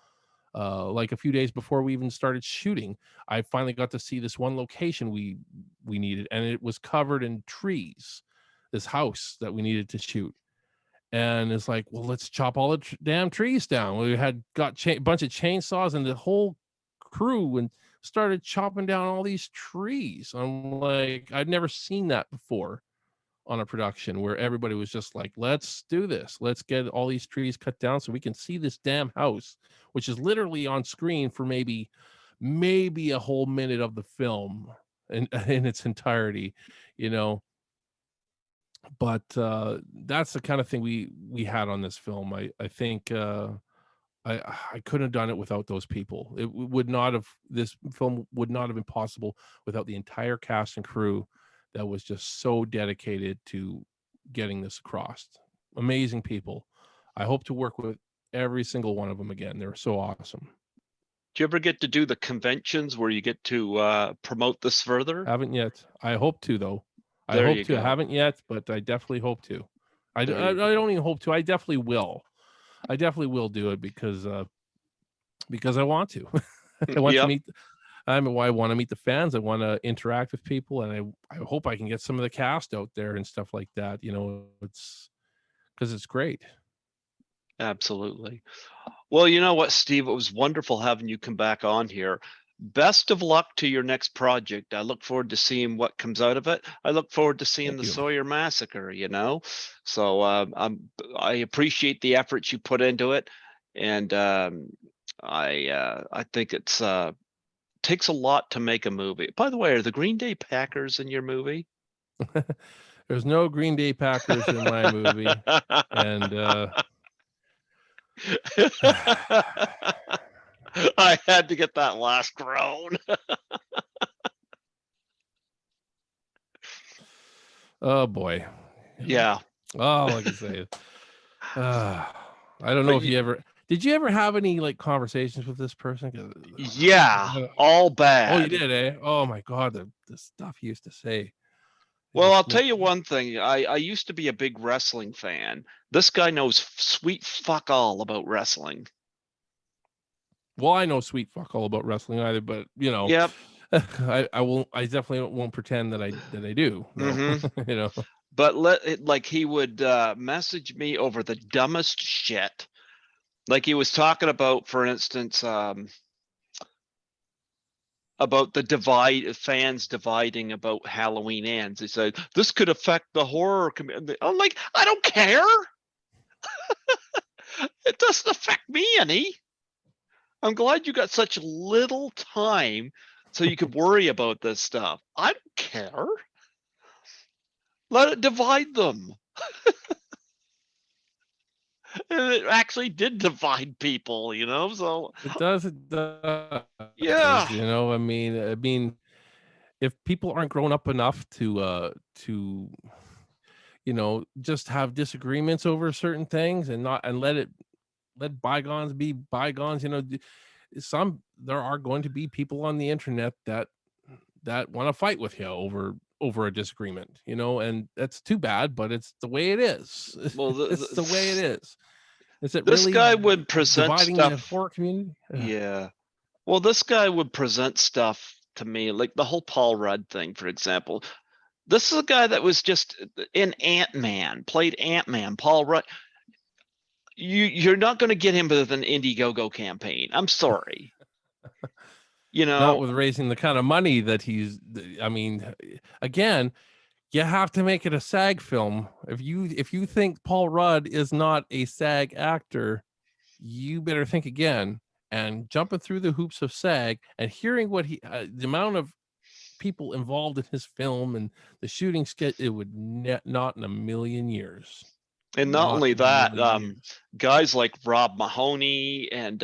Like a few days before we even started shooting, I finally got to see this one location we needed, and it was covered in trees. This house that we needed to shoot, and it's like, well, let's chop all the damn trees down. We had got a bunch of chainsaws and the whole crew, and started chopping down all these trees. I'm like, I'd never seen that before on a production, where everybody was just like, let's do this. Let's get all these trees cut down so we can see this damn house, which is literally on screen for maybe a whole minute of the film in its entirety, you know. But that's the kind of thing we had on this film. I think I couldn't have done it without those people. Would not have, this film would not have been possible without the entire cast and crew that was just so dedicated to getting this across. Amazing people. I hope to work with every single one of them again. They're so awesome. Do you ever get to do the conventions where you get to promote this further? Haven't yet. I hope to, though. I There hope you to. I go. haven't yet, but I definitely hope to. There I you go. don't even hope to. I definitely will. I definitely will do it because I want to. I want to Yep, meet. I want to meet the fans. I want to interact with people, and I hope I can get some of the cast out there and stuff like that. You know, it's because it's great. absolutely. Well, you know what, Steve? It was wonderful having you come back on here. Best of luck to your next project. I look forward to seeing what comes out of it. I look forward to seeing Thank the you. Sawyer Massacre, you know? So I appreciate the efforts you put into it. And I think it's takes a lot to make a movie. By the way, are the Green Day Packers in your movie? There's no Green Day Packers in my movie, and I had to get that last groan. oh boy, Yeah, all I can say is, I don't know but if you ever did. You ever have any like conversations with this person? yeah, all Oh, you bad. did, eh? Oh my god, the stuff he used to say. It Well, just I'll tell you one thing. I used to be a big wrestling fan. This guy knows sweet fuck all about wrestling. well, I know sweet fuck all about wrestling either, but you know, Yep. I won't. I definitely won't pretend that I do. No, Mm-hmm. you know. But like he would message me over the dumbest shit. Like he was talking about, for instance, about the divide, fans dividing about Halloween ends. He said this could affect the horror community. I'm like, I don't care. It doesn't affect me any. I'm glad you got such little time so you could worry about this stuff. I don't care. Let it divide them. And it actually did divide people, you know? So, It does. It does. yeah. You know. I mean, if people aren't grown up enough to you know, just have disagreements over certain things and not and let bygones be bygones. You know, there are going to be people on the internet that want to fight with you over a disagreement, you know, and that's too bad, but it's the way it is. Well, It's the way it is. Is it this really guy would present dividing the stuff. horror community? Yeah. Well, this guy would present stuff to me, like the whole Paul Rudd thing, for example. This is a guy that was just in Ant-Man, played Ant-Man, Paul Rudd. You're not going to get him with an Indiegogo campaign. I'm sorry. You Not know, with raising the kind of money that I mean, again, you have to make it a SAG film. If you think Paul Rudd is not a SAG actor, you better think again. And jumping through the hoops of SAG and hearing what the amount of people involved in his film and the shooting sketch, it would not in a million years. And not Not only in a that, million years. guys like Rob Mahoney and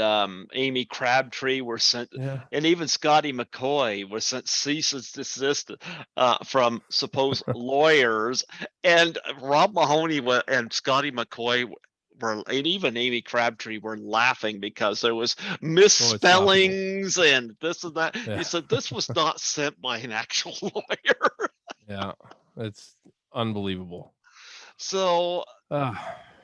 Amy Crabtree were sent, Yeah. and even Scotty McCoy was sent cease and desist from supposed lawyers. And Rob Mahoney and Scotty McCoy were, and even Amy Crabtree were laughing because there was Oh, it's laughable. misspellings and this and that. He Yeah. said this was not sent by an actual lawyer. Yeah. It's unbelievable. So Uh,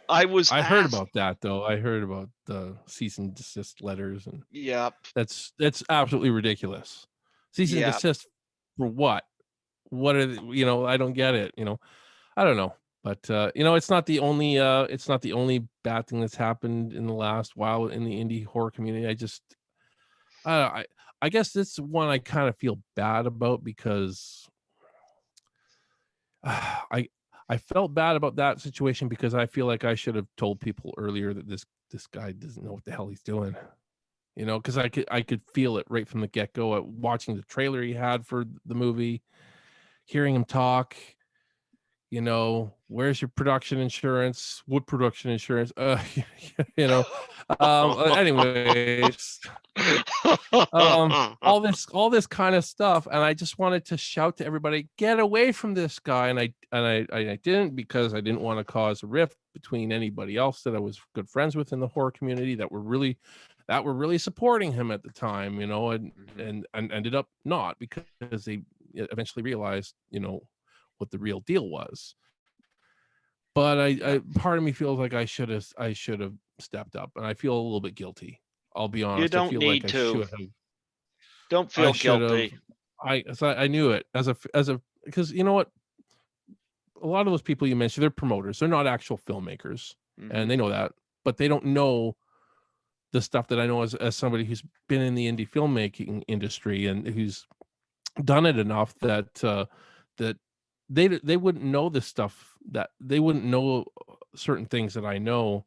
I was I heard asked, about that though. I heard about the cease and desist letters, and yep, that's absolutely ridiculous. Cease and yep. desist for what? What are I don't get it. I don't know. But it's not the only bad thing that's happened in the last while in the indie horror community. I I guess this one I kind of feel bad about because I I felt bad about that situation because I feel like I should have told people earlier that this guy doesn't know what the hell he's doing. Because I could feel it right from the get go. Watching the trailer he had for the movie, hearing him talk. Where's your production insurance? What production insurance? You know. Anyways, all this kind of stuff, and I just wanted to shout to everybody, get away from this guy, and I didn't, because I didn't want to cause a rift between anybody else that I was good friends with in the horror community that were really supporting him at the time, and Mhm. and ended up not, because they eventually realized what the real deal was. But Yeah. I part of me feels like I should have stepped up, and I feel a little bit guilty. I'll be You honest. I don't feel like need I to. should have. Don't I feel should have. guilty. I knew it as a because you know what, a lot of those people you mentioned, they're promoters. They're not actual filmmakers, and Mhm. they know that, but they don't know the stuff that I know as somebody who's been in the indie filmmaking industry and who's done it enough that they wouldn't know this stuff, that they wouldn't know certain things that I know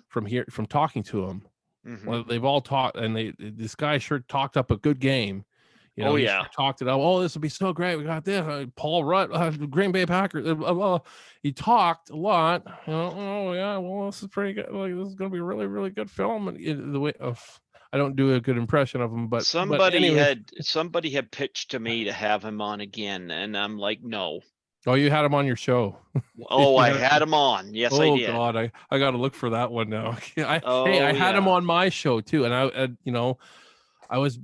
from talking to them. Mhm. Well, they've all taught, and this guy sure talked up a good game. Oh He yeah. sure talked it up. Oh, this will be so great. We got this. Paul Rudd, Green Bay Packers. He talked a lot. Oh yeah. Well, this is pretty good. Like, this is going to be a really, really good film. And the way of, I don't do a good impression of him, but anyways. Somebody had pitched to me to have him on again, and I'm like, no. Oh, you had him on your show. Oh, I Yeah. had him on. Yes, I Oh did. God, I got to look for that one now. Hey, Oh I had him yeah. on my show too, and I was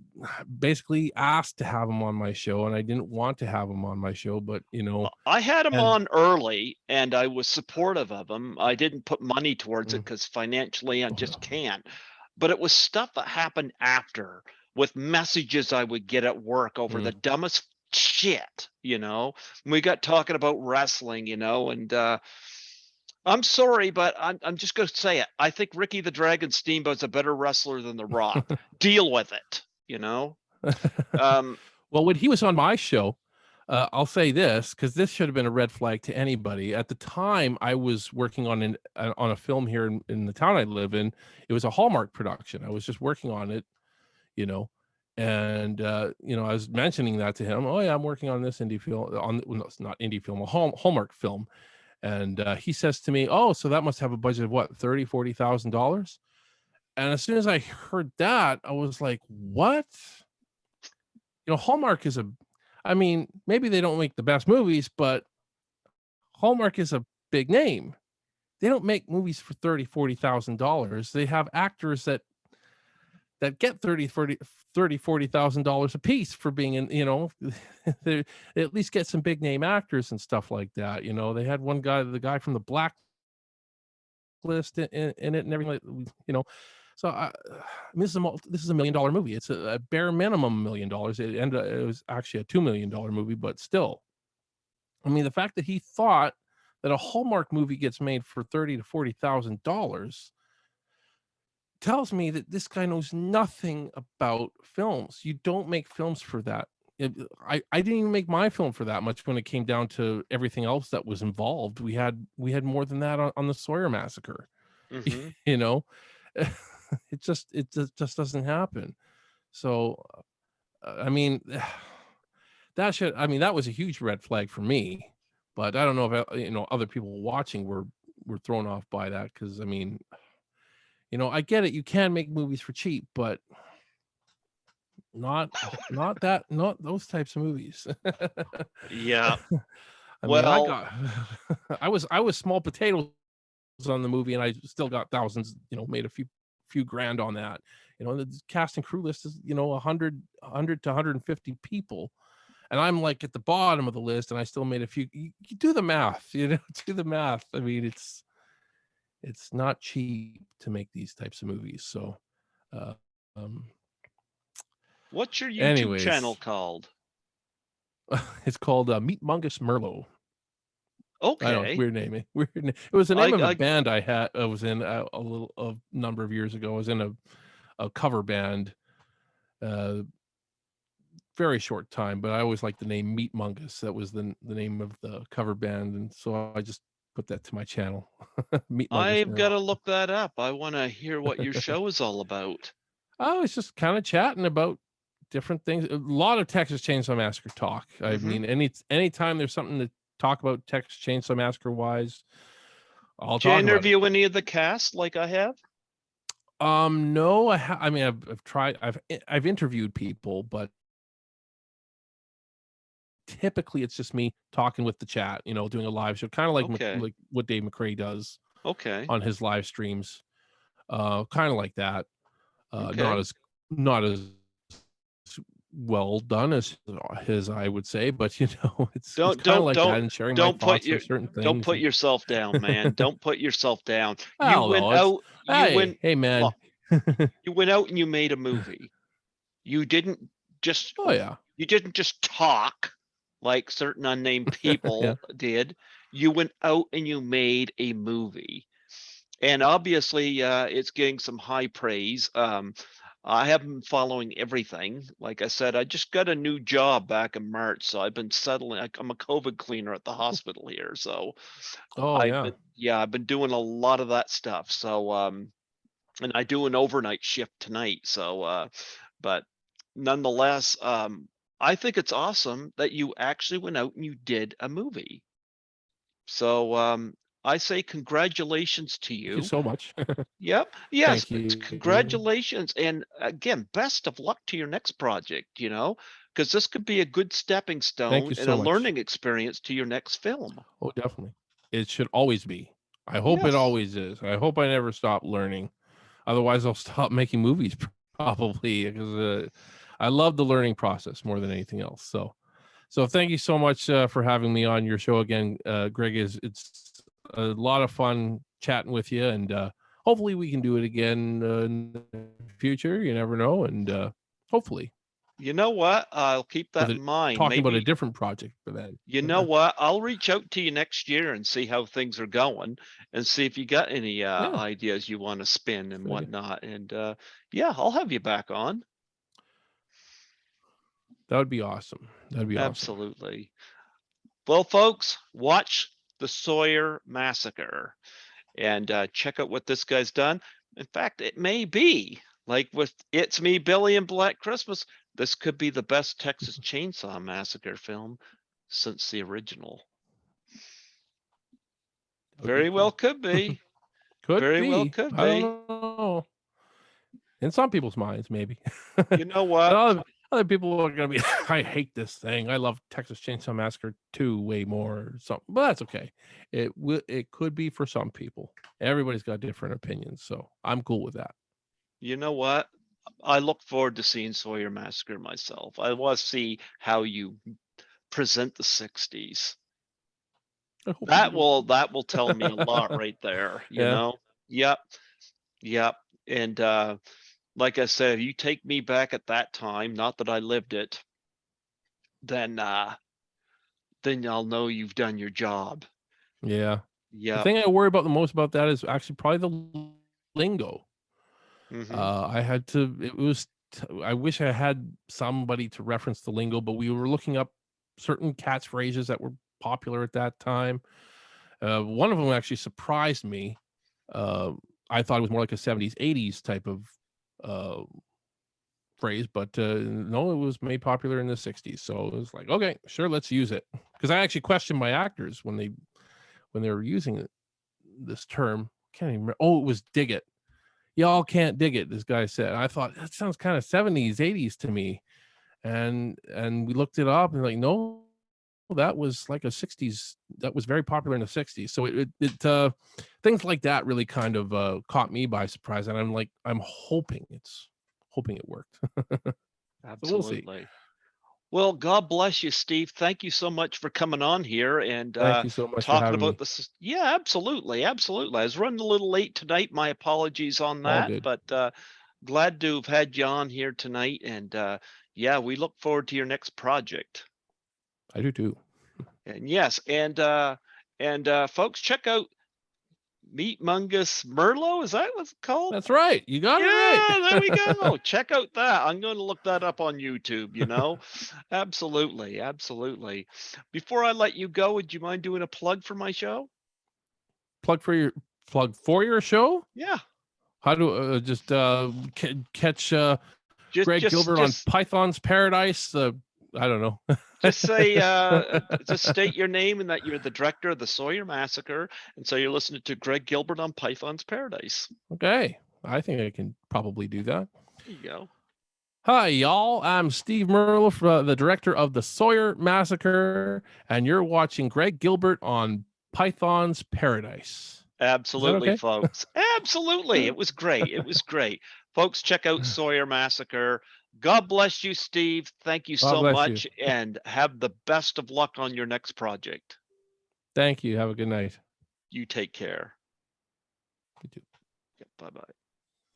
basically asked to have him on my show, and I didn't want to have him on my show, but I had him and on early, and I was supportive of him. I didn't put money towards it mm, because financially I just can't. But it was stuff that happened after, with messages I would get at work over the mm. dumbest shit. We got talking about wrestling, and I'm sorry, but I'm just going to say it. I think Ricky the Dragon Steamboat's a better wrestler than The Rock. Deal with it. Um, Well, when he was on my show, I'll say this, because this should have been a red flag to anybody. At the time, I was working on a film here in the town I live in. It was a Hallmark production. I was just working on it, you know, and I was mentioning that to him. Oh yeah, I'm working on this indie film, well, no, it's not indie film, a Hallmark film. And he says to me, "Oh, so that must have a budget of what, 30, $40,000?" And as soon as I heard that, I was like, "What?" Hallmark is I mean, maybe they don't make the best movies, but Hallmark is a big name. They don't make movies for 30, $40,000. They have actors that get 40,000 dollars a piece for being in, they at least get some big name actors and stuff like that. They had one guy, the guy from the Blacklist in it and everything, So I mean, this is $1 million movie. It's a bare minimum $1 million. It was actually a $2 million movie, but still, I mean, the fact that he thought that a Hallmark movie gets made for $30,000 to $40,000 tells me that this guy knows nothing about films. You don't make films for that. I didn't even make my film for that much when it came down to everything else that was involved. We had more than that on the Sawyer Massacre. mhm. you know, it just doesn't happen. So I mean, I mean, that was a huge red flag for me, but I don't know if, other people watching were thrown off by that, because I mean, I get it, you can make movies for cheap, but not those types of movies. Yeah. I mean, Well, I was small potatoes on the movie, and I still got thousands, made a few grand on that. The cast and crew list is, 100 to 150 people, and I'm like at the bottom of the list, and I still made a few. You do the math, do the math. I mean, it's not cheap to make these types of movies. So, uh, um, what's your YouTube channel anyways, called? it's called Meet Mungus Merlo. I know it's Okay. weird naming. Weird. It was the name of a I band I was in a number of years ago. I was in a cover band, uh, very short time, but I always liked the name Meat Mungus. That was the name of the cover band, and so I just put that to my channel, Meat Mungus I've got Merlo. to look that up. I want to hear what your show is all about. I was just kind of chatting about different things. A lot of Texas Chainsaw Massacre talk. I Hmm. mean, anytime there's something to talk about Texas Chainsaw Massacre wise, I'll Did you talk about it. interview any of the cast like I have? No, I mean, I've tried. I've interviewed people, but typically it's just me talking with the chat. Doing a live show, kind of Okay. like what Dave McRae does Okay. on his live streams. Kind of like that. Not Okay. as not as well done as his, I would say, but it's Don't kind of don't like that, don't and sharing my don't put thoughts your on certain don't things. put And yourself down, man. Don't put yourself down. You oh went no, it's out, you hey went hey man. look, you went out and you made a movie. You didn't just Oh yeah, you didn't just talk like certain unnamed yeah. people did. You went out and you made a movie. And obviously, it's getting some high praise. I have been following everything. Like I said, I just got a new job back in March, so I've been settling. I'm a COVID cleaner at the hospital here, so Oh yeah. I've been doing a lot of that stuff. So and I do an overnight shift tonight. So but nonetheless, I think it's awesome that you actually went out and you did a movie. So I say congratulations to Thank you you. so much. Yep. Yes, Thank you. congratulations, and again, best of luck to your next project, because this could be a good stepping Thank stone you and a so much. learning experience to your next film. Oh, definitely. It should always be. I hope it Yes. always is. I hope I never stop learning. Otherwise, I'll stop making movies probably, because I love the learning process more than anything else. So thank you so much for having me on your show again, Greg. It's a lot of fun chatting with you, and hopefully we can do it again in the future. You never know, and hopefully You know what? I'll keep with that in mind. talking about a Maybe, different project for then. you know what? I'll reach out to you next year and see how things are going and see if you got any Yeah, ideas you want to spin it's a and good idea. whatnot. And yeah, I'll have you back on. That would be awesome. That'd be awesome. Absolutely. Well, folks, watch the Sawyer Massacre and check out what this guy's done. In fact, it may be like with It's Me, Billy, and Black Christmas. This could be the best Texas Chainsaw Massacre film since the original. That would be Very well cool. could be. Could Very well be. could I don't be. know. In some people's minds, maybe. You know But what? other people are gonna be, I hate this thing. I love Texas Chainsaw Massacre 2 way more or something. But that's okay. It could be for some people. Everybody's got different opinions, so I'm cool with that. You know what? I look forward to seeing Sawyer Massacre myself. I want to see how you present the 60s. I hope you That do. will tell me a lot right there, you Yeah. know? Yep, yep. And like I said, if you take me back at that time, not that I lived it, then then I'll know you've done your job. Yeah. The Yep. thing I worry about the most about that is actually probably the lingo. Hmm. I had to it was I wish I had somebody to reference the lingo, but we were looking up certain catchphrases that were popular at that time. One of them actually surprised me. Uh, I thought it was more like a 70s, 80s type of uh, phrase, but no, it was made popular in the 60s. So it was like, okay, sure, let's use it. Because I actually questioned my actors when they were using this term. Can't even remember. Oh, it was dig it. Y'all can't dig it, this guy said. I thought that sounds kind of 70s, 80s to me. And we looked it up and like, no, that was like a 60s, that was very popular in the 60s. So it things like that really kind of caught me by surprise. And I'm like, I'm hoping it worked. So we'll see. Absolutely. Well, God bless you, Steve. Thank you so much for coming on here and Thank you so much for talking having about me. this. Yeah, absolutely, absolutely. I was running a little late tonight. My apologies on All that, good. but glad to have had you on here tonight. And yeah, we look forward to your next project. I do too. And yes, and folks, check out Meat Mungus Merlo. Is that what it's called? That's right. You got it Yeah, there we right. go. Check out that. I'm going to look that up on YouTube, you know? Absolutely, absolutely. Before I let you go, would you mind doing a plug for my show? Plug for your show? Yeah. How do just catch Just Greg just Gilbert on just Python's Paradise? I don't know. just say just state your name and that you're the director of the Sawyer Massacre, and so you're listening to Greg Gilbert on Python's Paradise. Okay. I think I can probably do that. There you go. Hi, y'all. I'm Steve Merlo, the director of the Sawyer Massacre, and you're watching Greg Gilbert on Python's Paradise. Is that Absolutely, okay? folks. Absolutely. It was great. It was great. Folks, check out Sawyer Massacre. God bless you, Steve. Thank you God so bless you. much, and have the best of luck on your next project. Thank you. Have a good night. You take care. You too. Bye bye.